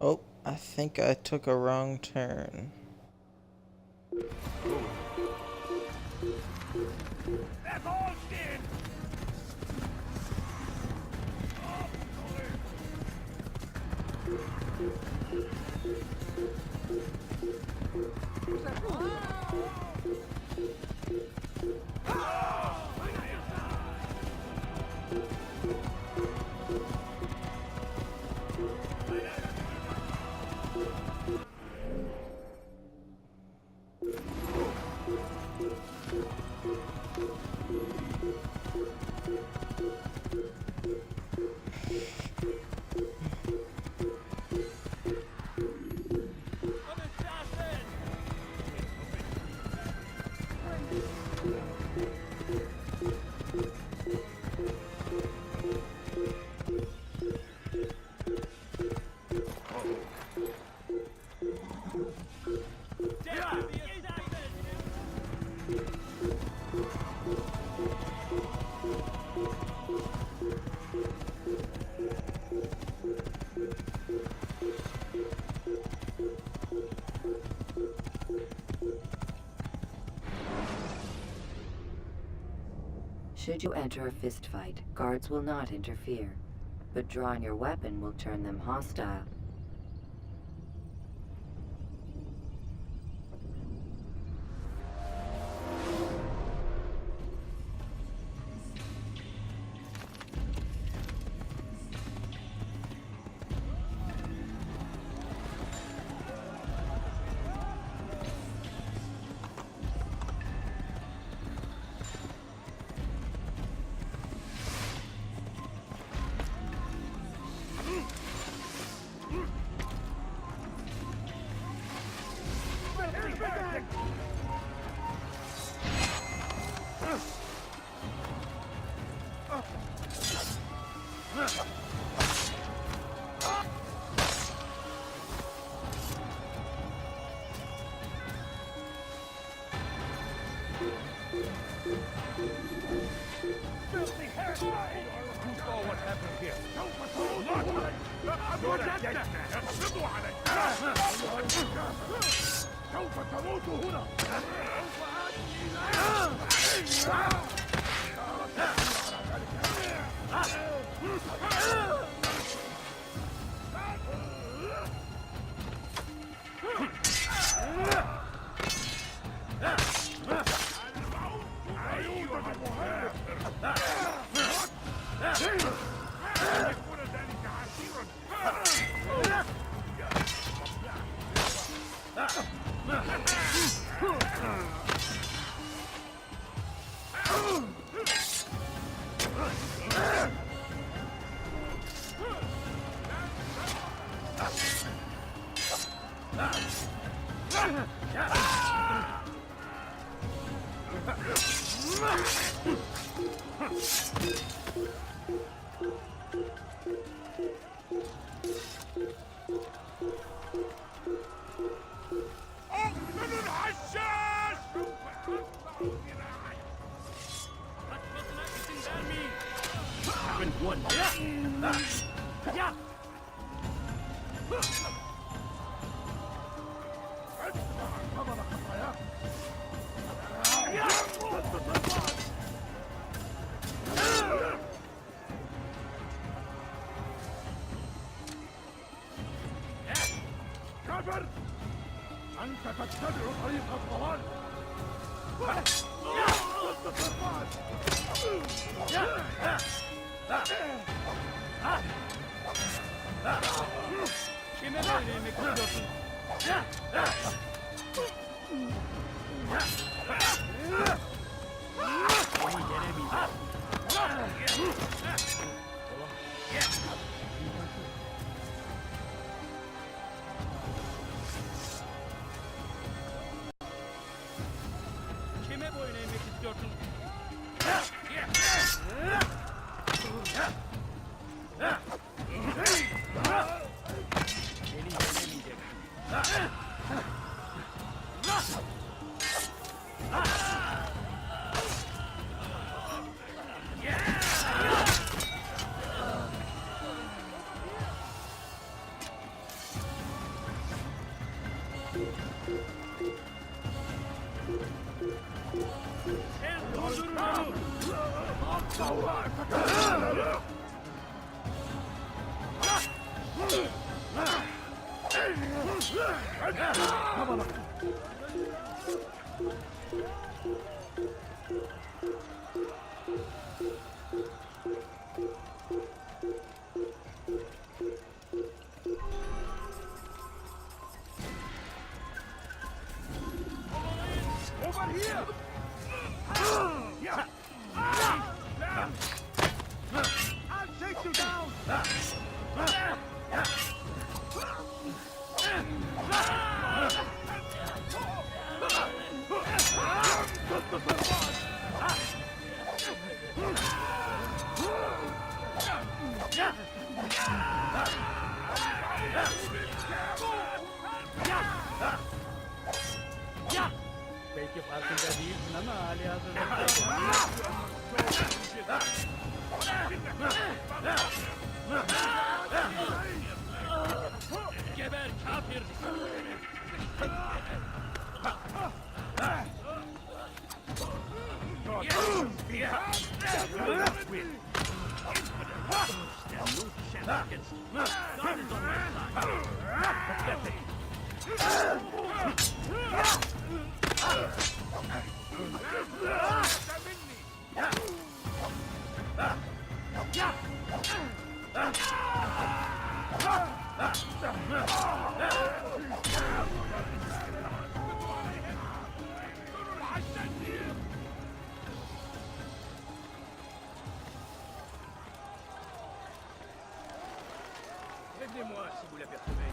Oh, I think I took a wrong turn. That's all skin! Should you enter a fistfight, guards will not interfere. but drawing your weapon will turn them hostile. Prévenez-moi si vous l'apercevez.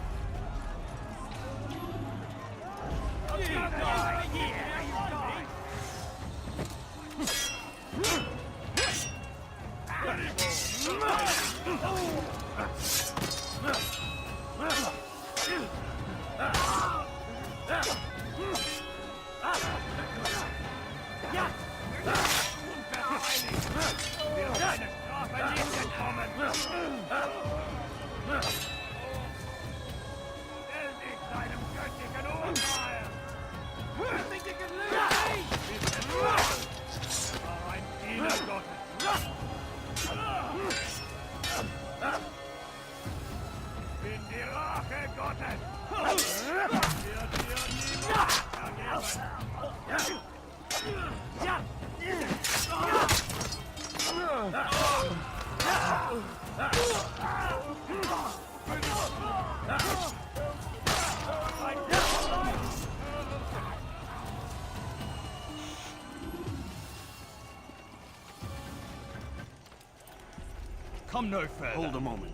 Come no further. Hold a moment.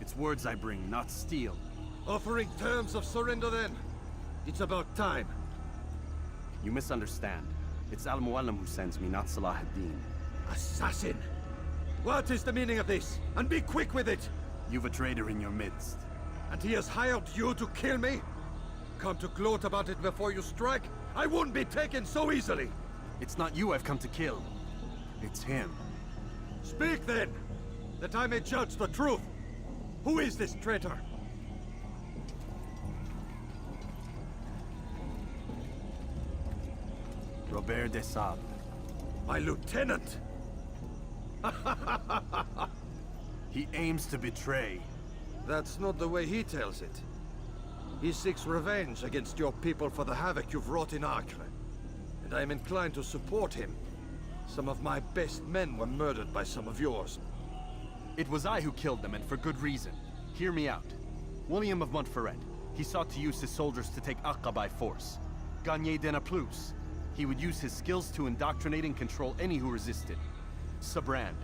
It's words I bring, not steel. Offering terms of surrender then. It's about time. You misunderstand. It's Al-Mualim who sends me, not Salah ad-Din. Assassin! What is the meaning of this? And be quick with it! You've a traitor in your midst. And he has hired you to kill me? Come to gloat about it before you strike? I wouldn't be taken so easily! It's not you I've come to kill. It's him. Speak then! That I may judge the truth! Who is this traitor? Robert de Sable. My lieutenant! He aims to betray. That's not the way he tells it. He seeks revenge against your people for the havoc you've wrought in Acre. And I am inclined to support him. Some of my best men were murdered by some of yours. It was I who killed them, and for good reason. Hear me out. William of Montferrat. He sought to use his soldiers to take Acre by force. Gagné de Naplouse. He would use his skills to indoctrinate and control any who resisted. Sabrand.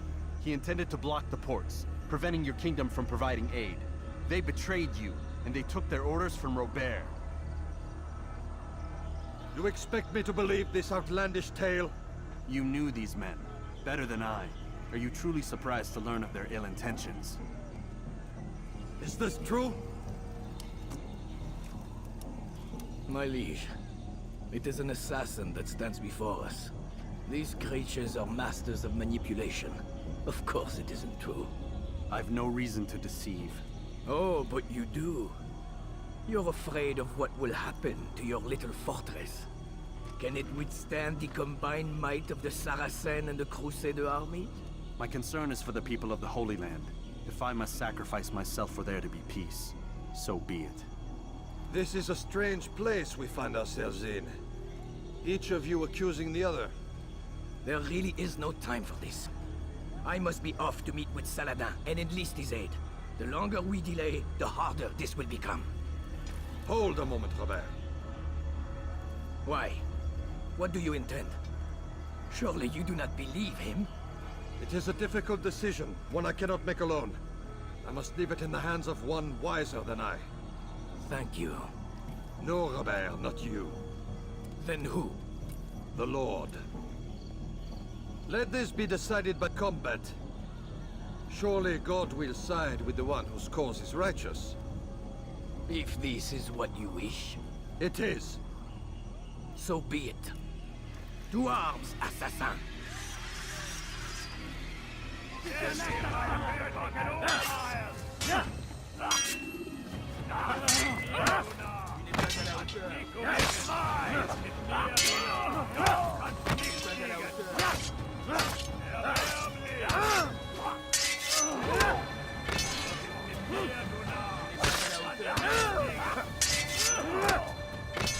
He intended to block the ports, preventing your kingdom from providing aid. They betrayed you, and they took their orders from Robert. You expect me to believe this outlandish tale? You knew these men, better than I. Are you truly surprised to learn of their ill intentions? Is this true? My liege, it is an assassin that stands before us. These creatures are masters of manipulation. Of course it isn't true. I've no reason to deceive. Oh, but you do. You're afraid of what will happen to your little fortress. Can it withstand the combined might of the Saracen and the Crusader army? My concern is for the people of the Holy Land. If I must sacrifice myself for there to be peace, so be it. This is a strange place we find ourselves in. Each of you accusing the other. There really is no time for this. I must be off to meet with Saladin and enlist his aid. The longer we delay, the harder this will become. Hold a moment, Robert. Why? What do you intend? Surely you do not believe him? It is a difficult decision, one I cannot make alone. I must leave it in the hands of one wiser than I. Thank you. No, Robert, not you. Then who? The Lord. Let this be decided by combat. Surely God will side with the one whose cause is righteous. If this is what you wish. It is. So be it. To arms, assassin!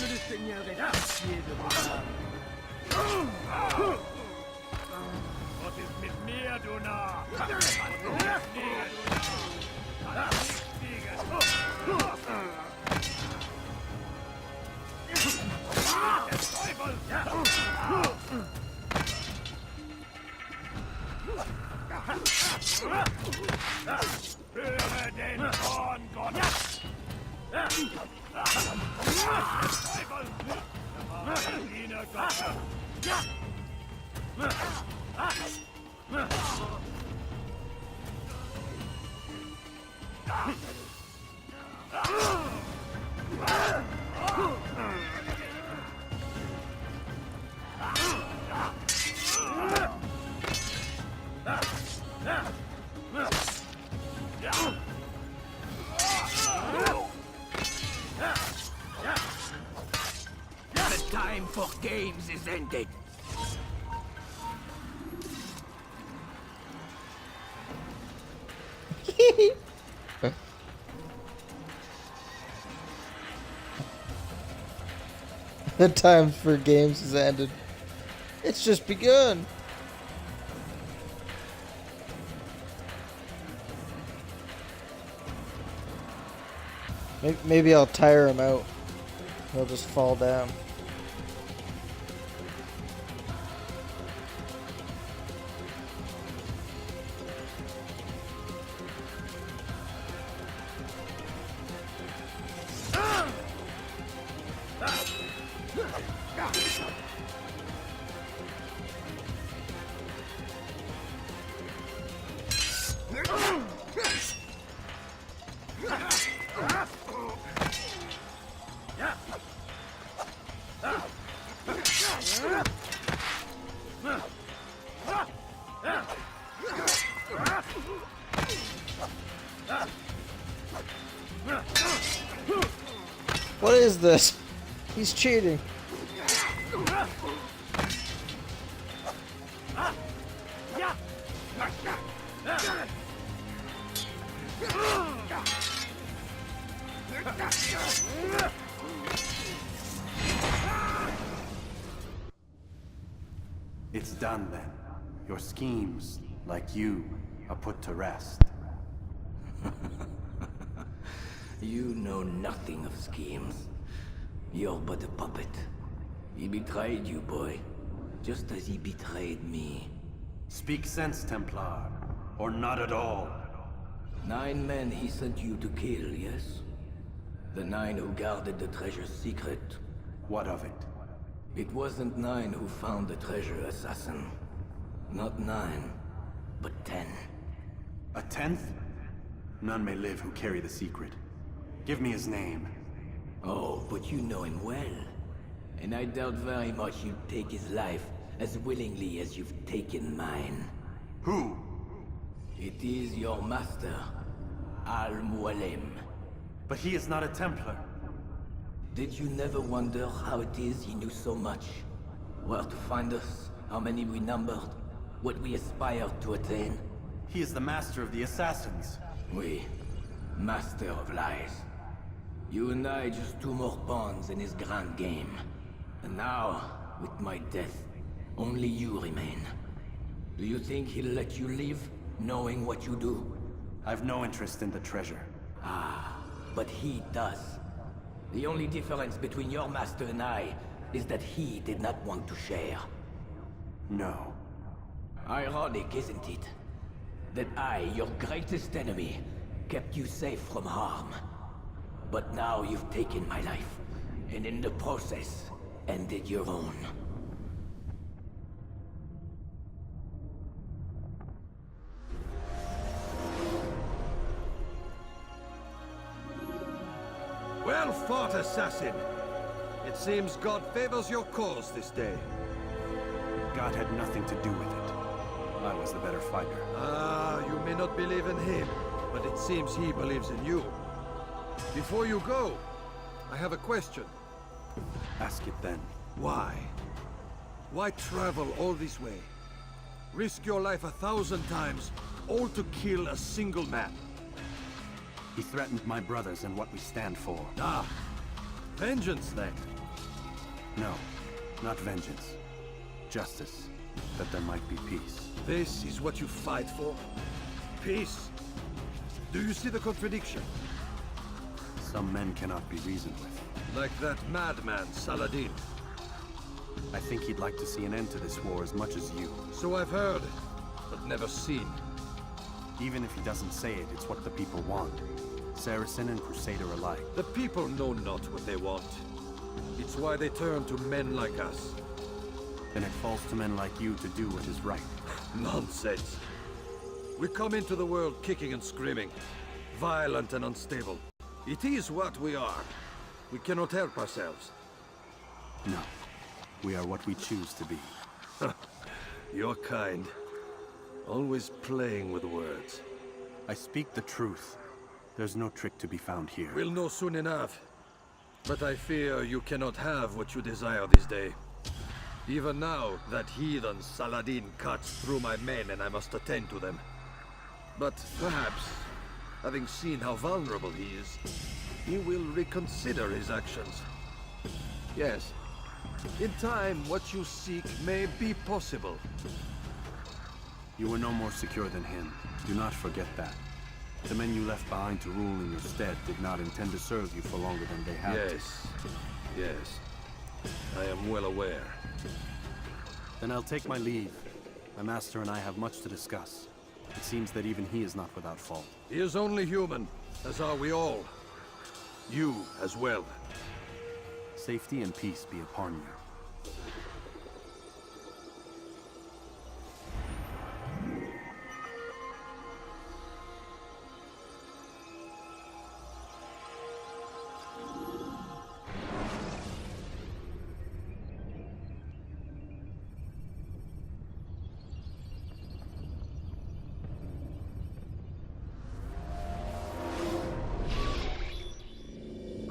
Que le Seigneur ait pitié de vos âmes. Was ist mit mir, du Narr? Was ist mit mir, du Narr? Kann ich nicht siegen. The time for games is ended. The time for games has ended. It's just begun. Maybe I'll tire him out. He'll just fall down. What is this? He's cheating. It's done then. Your schemes, like you, are put to rest. You know nothing of schemes. You're but a puppet. He betrayed you, boy. Just as he betrayed me. Speak sense, Templar. Or not at all. 9 men he sent you to kill, yes? The 9 who guarded the treasure's secret. What of it? It wasn't 9 who found the treasure, assassin. Not 9, but 10. A 10th? None may live who carry the secret. Give me his name. Oh, but you know him well. And I doubt very much you'd take his life as willingly as you've taken mine. Who? It is your master, Al-Mualim. But he is not a Templar. Did you never wonder how it is he knew so much? Where to find us, how many we numbered, what we aspired to attain? He is the master of the assassins. Oui, master of lies. You and I just 2 more pawns in his grand game. And now, with my death, only you remain. Do you think he'll let you live, knowing what you do? I've no interest in the treasure. Ah, but he does. The only difference between your master and I is that he did not want to share. No. Ironic, isn't it? That I, your greatest enemy, kept you safe from harm. But now you've taken my life, and in the process, ended your own. Well fought, assassin! It seems God favors your cause this day. God had nothing to do with it. I was the better fighter. Ah, you may not believe in him, but it seems he believes in you. Before you go, I have a question. Ask it then. Why? Why travel all this way? Risk your life 1,000 times, all to kill a single man. He threatened my brothers and what we stand for. Ah, vengeance then. No, not vengeance. Justice, that there might be peace. This is what you fight for? Peace? Do you see the contradiction? Some men cannot be reasoned with. Like that madman, Saladin. I think he'd like to see an end to this war as much as you. So I've heard, but never seen. Even if he doesn't say it, it's what the people want. Saracen and Crusader alike. The people know not what they want. It's why they turn to men like us. Then it falls to men like you to do what is right. Nonsense. We come into the world kicking and screaming, violent and unstable. It is what we are. We cannot help ourselves. No. We are what we choose to be. Your kind. Always playing with words. I speak the truth. There's no trick to be found here. We'll know soon enough. But I fear you cannot have what you desire this day. Even now, that heathen Saladin cuts through my men and I must attend to them. But perhaps, having seen how vulnerable he is, he will reconsider his actions. Yes, in time, what you seek may be possible. You were no more secure than him. Do not forget that. The men you left behind to rule in your stead did not intend to serve you for longer than they had to. Yes. I am well aware. Then I'll take my leave. My master and I have much to discuss. It seems that even he is not without fault. He is only human, as are we all. You as well. Safety and peace be upon you.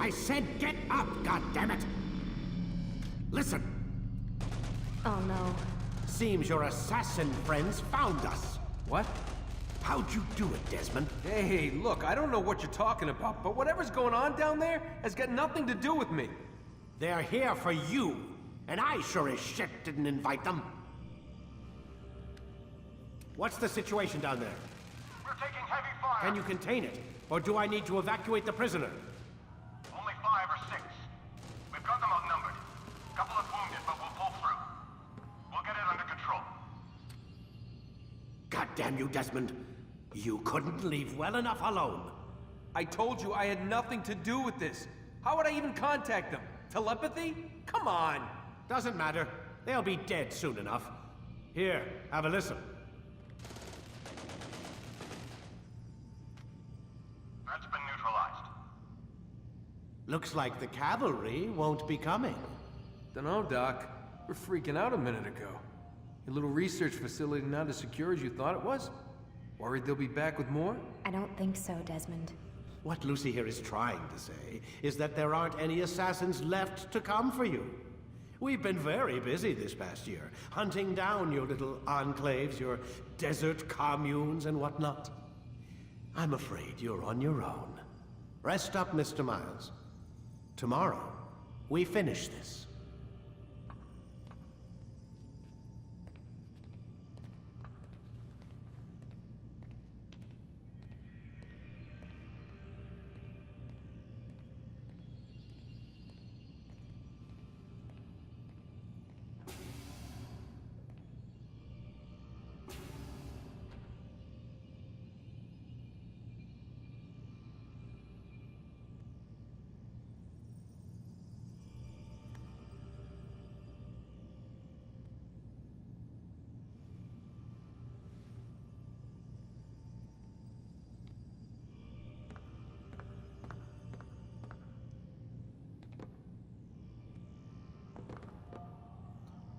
I said get up, goddammit! Listen! Oh no. Seems your assassin friends found us. What? How'd you do it, Desmond? Hey, look, I don't know what you're talking about, but whatever's going on down there has got nothing to do with me. They're here for you, and I sure as shit didn't invite them. What's the situation down there? We're taking heavy fire. Can you contain it, or do I need to evacuate the prisoner? Only 5 or 6. We've got them outnumbered. Couple of wounded, but we'll pull through. We'll get it under control. God damn you, Desmond. You couldn't leave well enough alone. I told you I had nothing to do with this. How would I even contact them? Telepathy? Come on. Doesn't matter. They'll be dead soon enough. Here, have a listen. Threat's been neutralized. Looks like the cavalry won't be coming. Dunno, Doc. We're freaking out a minute ago. Your little research facility not as secure as you thought it was? Worried they'll be back with more? I don't think so, Desmond. What Lucy here is trying to say is that there aren't any assassins left to come for you. We've been very busy this past year, hunting down your little enclaves, your desert communes and whatnot. I'm afraid you're on your own. Rest up, Mr. Miles. Tomorrow, we finish this.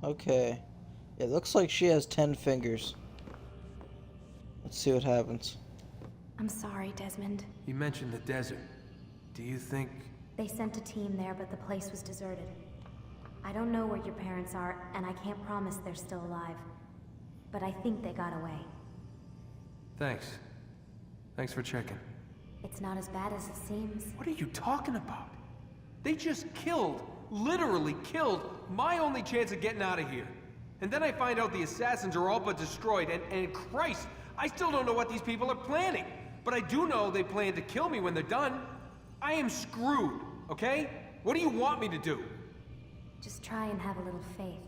Okay. It looks like she has 10 fingers. Let's see what happens. I'm sorry, Desmond. You mentioned the desert. Do you think... They sent a team there, but the place was deserted. I don't know where your parents are, and I can't promise they're still alive. But I think they got away. Thanks. Thanks for checking. It's not as bad as it seems. What are you talking about? They just killed, literally killed, my only chance of getting out of here. And then I find out the assassins are all but destroyed, and Christ, I still don't know what these people are planning. But I do know they plan to kill me when they're done. I am screwed, okay? What do you want me to do? Just try and have a little faith.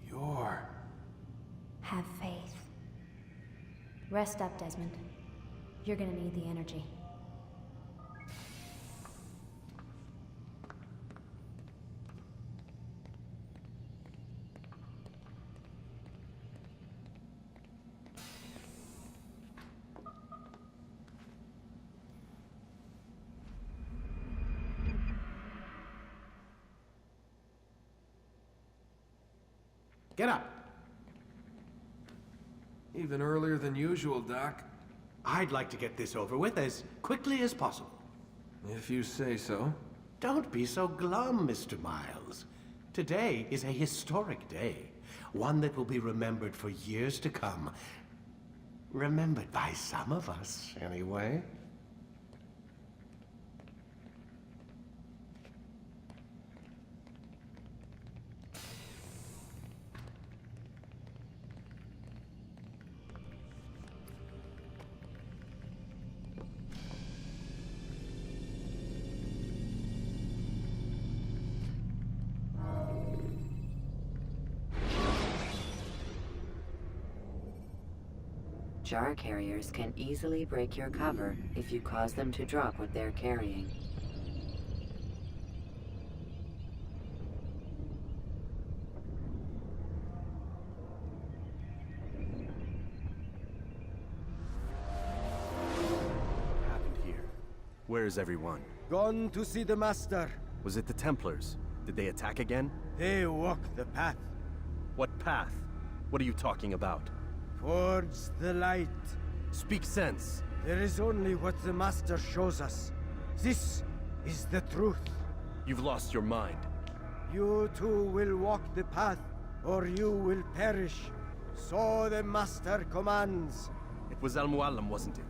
You're... Have faith. Rest up, Desmond. You're gonna need the energy. Get up. Even earlier than usual, Doc. I'd like to get this over with as quickly as possible. If you say so. Don't be so glum, Mr. Miles. Today is a historic day. One that will be remembered for years to come. Remembered by some of us, anyway. Jar carriers can easily break your cover if you cause them to drop what they're carrying. What happened here? Where is everyone? Gone to see the Master. Was it the Templars? Did they attack again? They walk the path. What path? What are you talking about? Towards the light. Speak sense. There is only what the Master shows us. This is the truth. You've lost your mind. You too will walk the path, or you will perish. So the Master commands. It was Al-Mualim, wasn't it?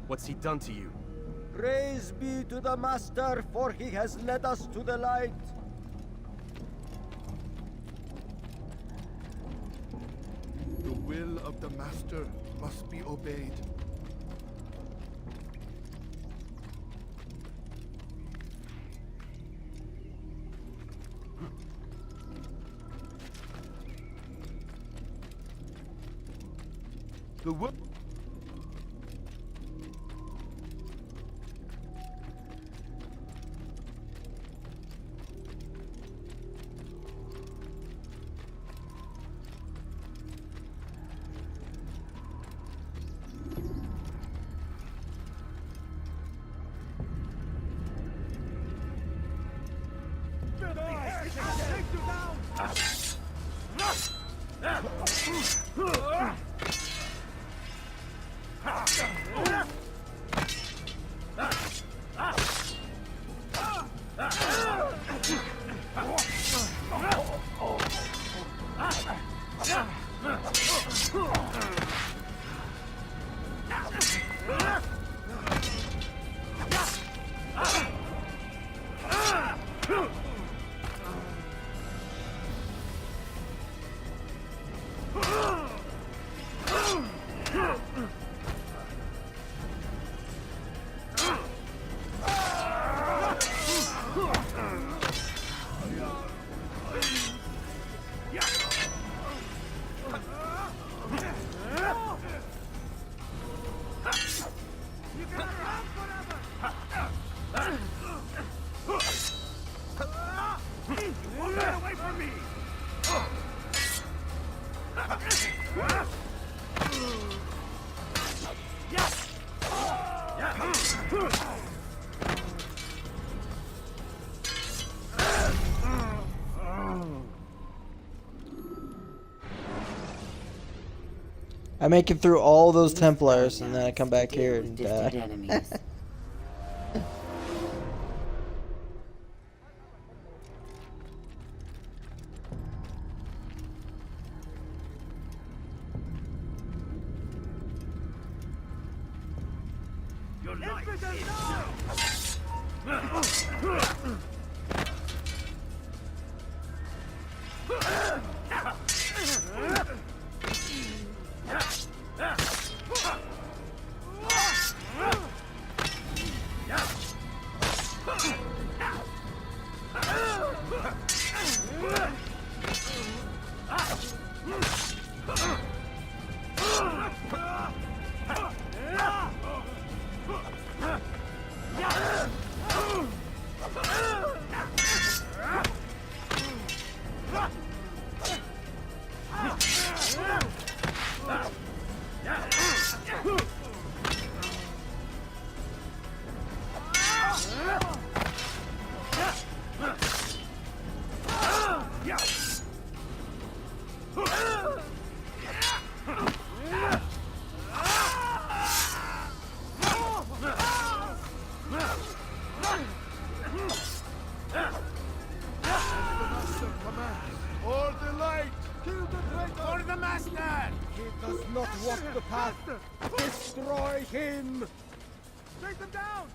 What's he done to you? Praise be to the Master, for he has led us to the light. The will of the Master must be obeyed. The will... I make it through all those Templars and then I come back here and die. Your life is path. Destroy him! Take them down!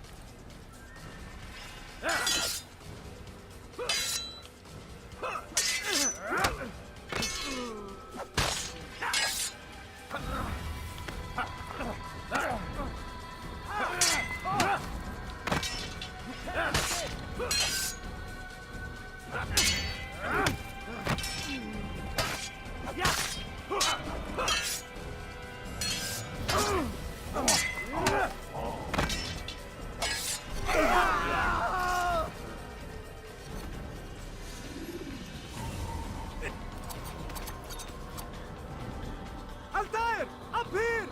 Altair! Up here!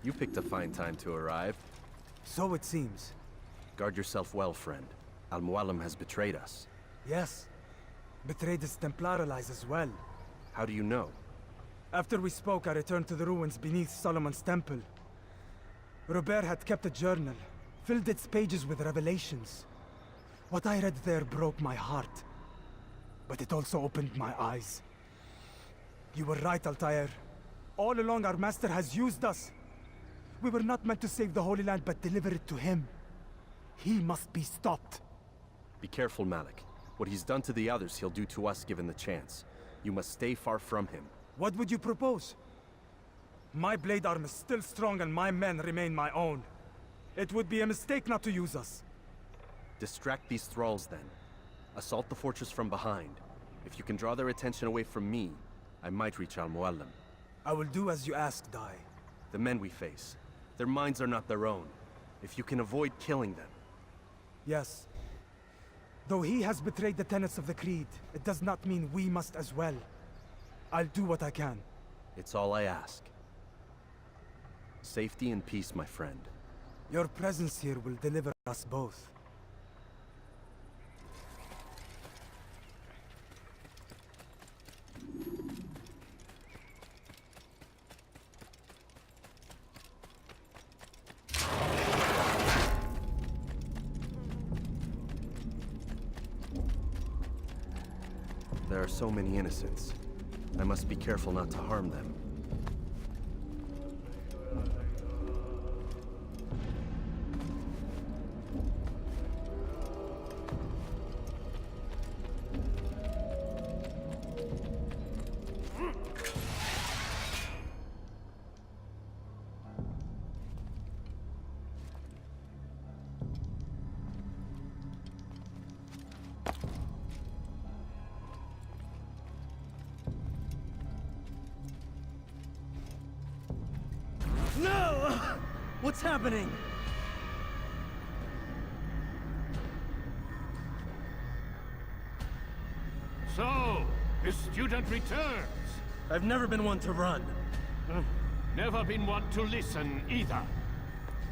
You picked a fine time to arrive. So it seems. Guard yourself well, friend. Al-Mualim has betrayed us. Yes. Betrayed his Templar allies as well. How do you know? After we spoke, I returned to the ruins beneath Solomon's temple. Robert had kept a journal, filled its pages with revelations. What I read there broke my heart. But it also opened my eyes. You were right, Altair. All along, our master has used us. We were not meant to save the Holy Land, but deliver it to him. He must be stopped. Be careful, Malik. What he's done to the others, he'll do to us given the chance. You must stay far from him. What would you propose? My blade arm is still strong and my men remain my own. It would be a mistake not to use us. Distract these thralls, then. Assault the fortress from behind. If you can draw their attention away from me, I might reach Al-Mualim. I will do as you ask, Dai. The men we face, their minds are not their own. If you can avoid killing them. Yes. Though he has betrayed the tenets of the Creed, it does not mean we must as well. I'll do what I can. It's all I ask. Safety and peace, my friend. Your presence here will deliver us both. There are so many innocents. I must be careful not to harm them. No! What's happening? So, the student returns. I've never been one to run. Never been one to listen either.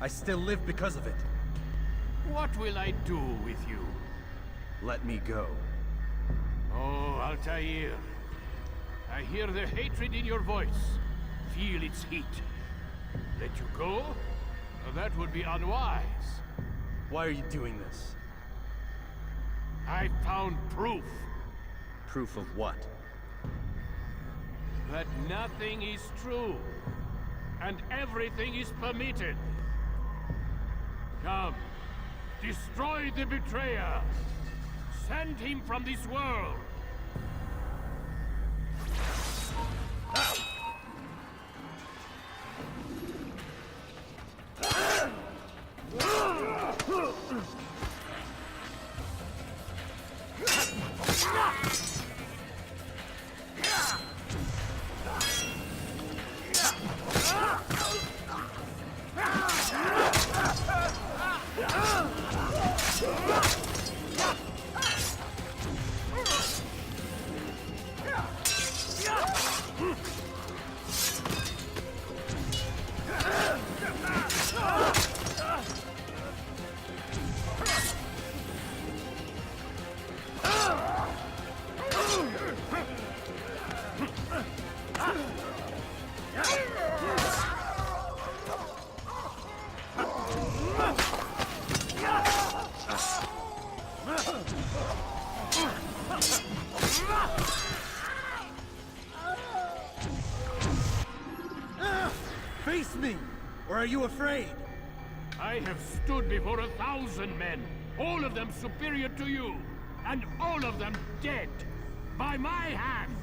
I still live because of it. What will I do with you? Let me go. Oh, Altair. I hear the hatred in your voice. Feel its heat. Let you go? That would be unwise. Why are you doing this? I found proof. Proof of what? That nothing is true. And everything is permitted. Come. Destroy the betrayer. Send him from this world. Face me! Or are you afraid? I have stood before 1,000 men, all of them superior to you, and all of them dead, by my hand.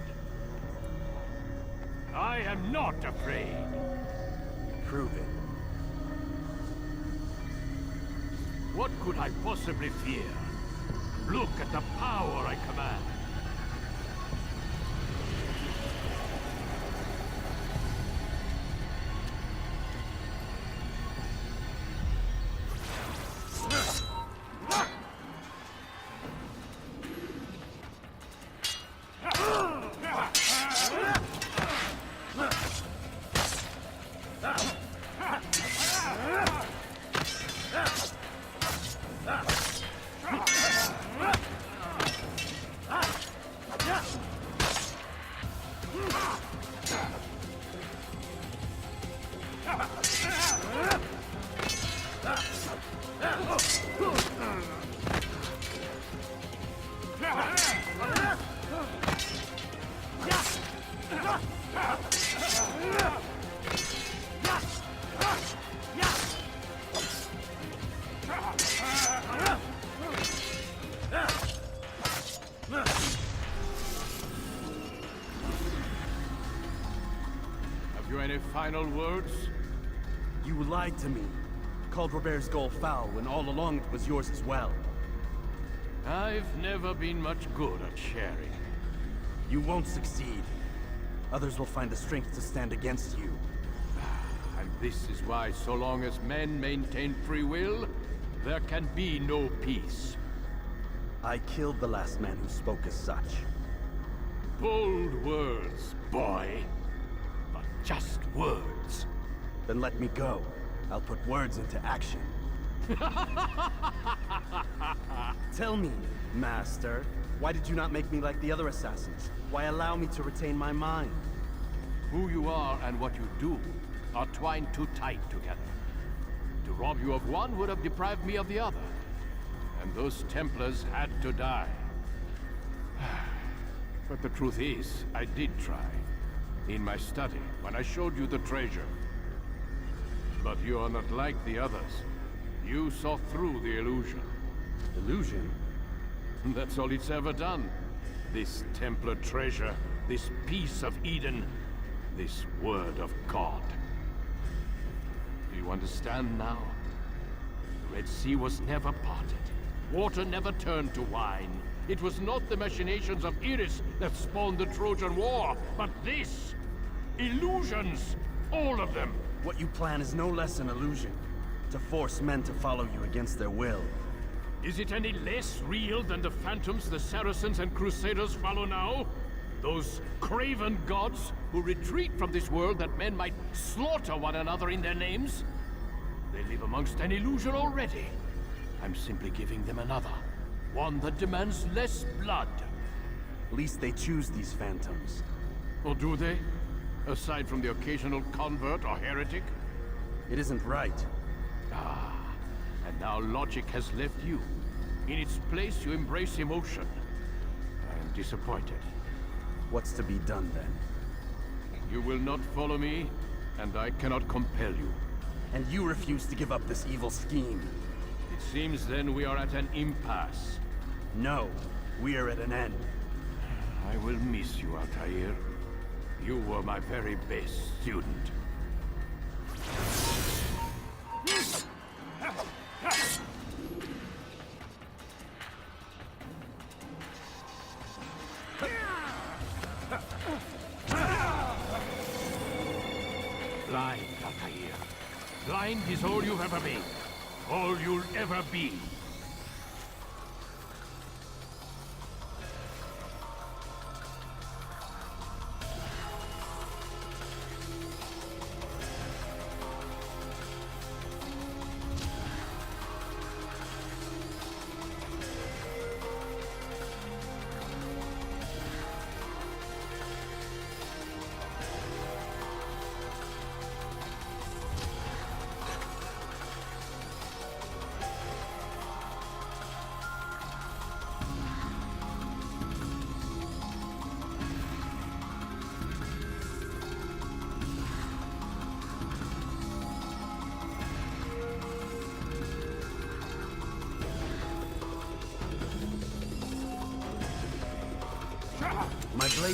I am not afraid. Prove it. What could I possibly fear? Look at the power I command. Have you any final words? You lied to me. Called Robert's goal foul when all along it was yours as well. I've never been much good at sharing. You won't succeed. Others will find the strength to stand against you. And this is why, so long as men maintain free will, there can be no peace. I killed the last man who spoke as such. Bold words, boy. But just words. Then let me go. I'll put words into action. Tell me, Master, why did you not make me like the other assassins? Why allow me to retain my mind? Who you are and what you do are twined too tight together. To rob you of one would have deprived me of the other. And those Templars had to die. But the truth is, I did try. In my study, when I showed you the treasure. But you are not like the others. You saw through the illusion. Illusion? That's all it's ever done. This Templar treasure, this piece of Eden, this word of God. Do you understand now? The Red Sea was never parted. Water never turned to wine. It was not the machinations of Iris that spawned the Trojan War, but this! Illusions! All of them! What you plan is no less an illusion. To force men to follow you against their will. Is it any less real than the phantoms the Saracens and Crusaders follow now? Those craven gods who retreat from this world that men might slaughter one another in their names? They live amongst an illusion already. I'm simply giving them another. One that demands less blood. At least they choose these phantoms. Or do they? Aside from the occasional convert or heretic? It isn't right. Ah, and now logic has left you. In its place, you embrace emotion. I am disappointed. What's to be done then? You will not follow me, and I cannot compel you. And you refuse to give up this evil scheme. It seems then we are at an impasse. No, we are at an end. I will miss you, Altair. You were my very best student. Blind, Altair. Blind is all you've ever been. All you'll ever be.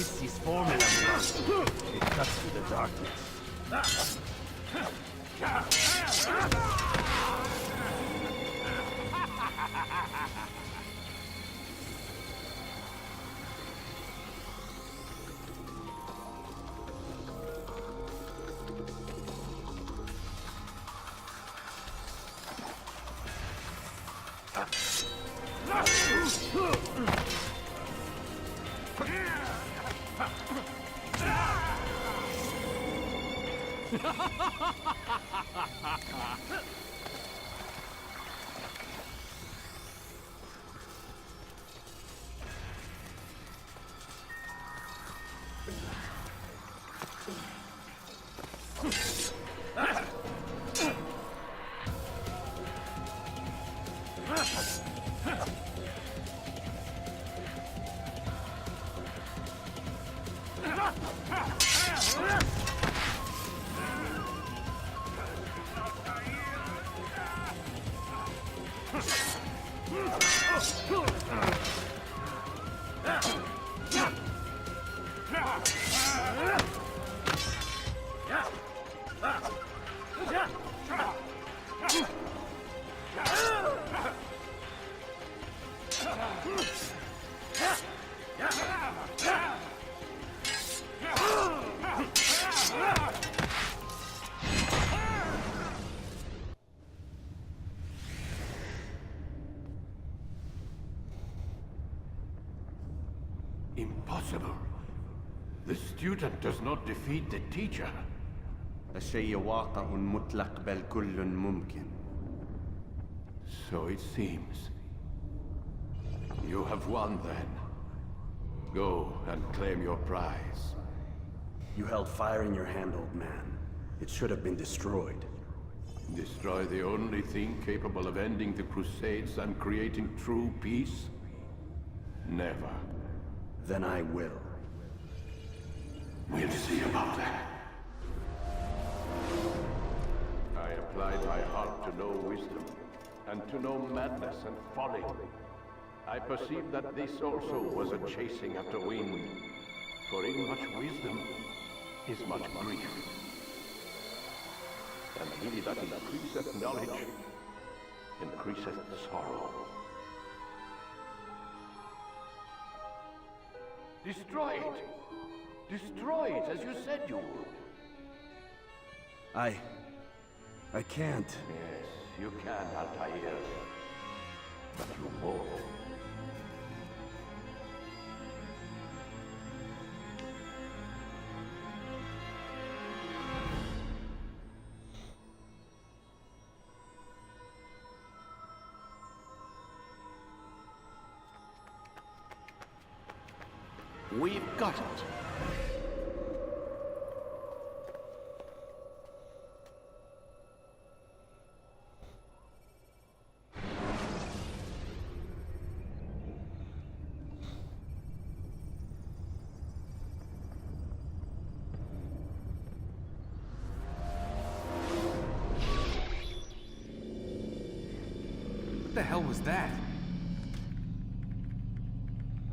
beast is formidable. It cuts through the darkness. Impossible. The student does not defeat the teacher. الشيء واقع مطلق بل كل ممكن. So it seems. You have won then. Go and claim your prize. You held fire in your hand, old man. It should have been destroyed. Destroy the only thing capable of ending the Crusades and creating true peace? Never. Then I will. We'll see about that. I applied my heart to know wisdom, and to know madness and folly. I perceived that this also was a chasing after wind, for in much wisdom is much grief. And he that increaseth knowledge increaseth sorrow. Destroy it! Destroy it, as you said you would. I can't. Yes, you can, Altair. But you won't. We've got it. What the hell was that?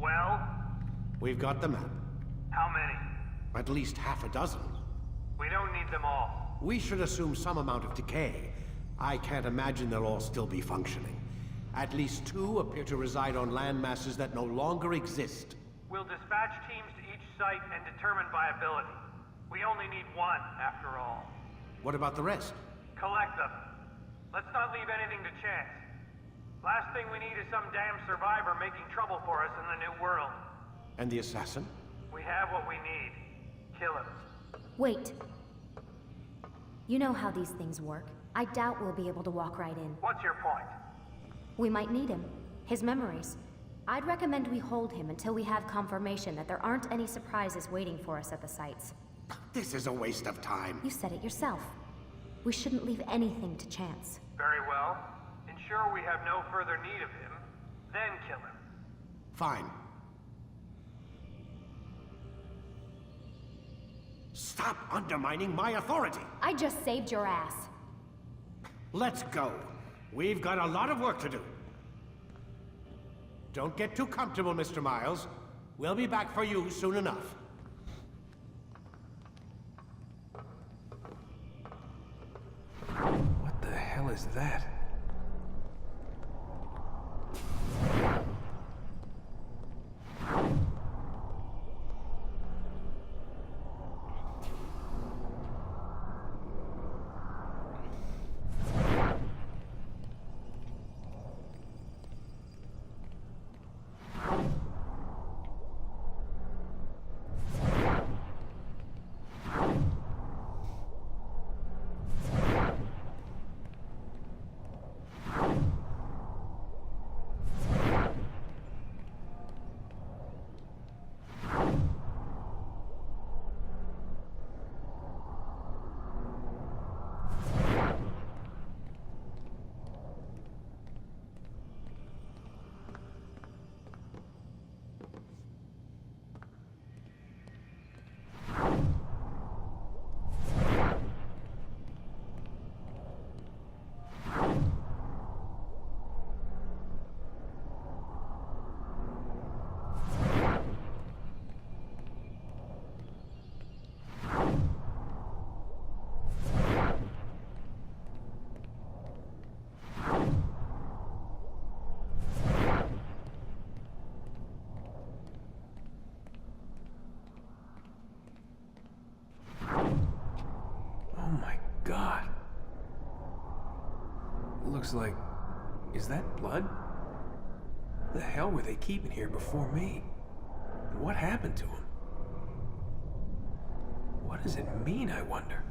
Well? We've got the map. How many? At least half a dozen. We don't need them all. We should assume some amount of decay. I can't imagine they'll all still be functioning. At least 2 appear to reside on land masses that no longer exist. We'll dispatch teams to each site and determine viability. We only need 1, after all. What about the rest? Collect them. Let's not leave anything to chance. Last thing we need is some damn survivor making trouble for us in the new world. And the assassin? We have what we need. Kill him. Wait. You know how these things work. I doubt we'll be able to walk right in. What's your point? We might need him. His memories. I'd recommend we hold him until we have confirmation that there aren't any surprises waiting for us at the sites. This is a waste of time. You said it yourself. We shouldn't leave anything to chance. Very well. Ensure we have no further need of him, then kill him. Fine. Stop undermining my authority! I just saved your ass. Let's go. We've got a lot of work to do. Don't get too comfortable, Mr. Miles. We'll be back for you soon enough. What the hell is that? God. Looks like... Is that blood? The hell were they keeping here before me? And what happened to him? What does it mean, I wonder?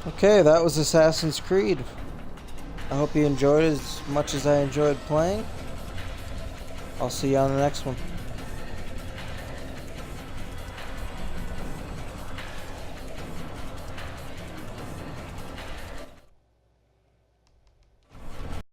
Okay, that was Assassin's Creed. I hope you enjoyed it as much as I enjoyed playing. I'll see you on the next one.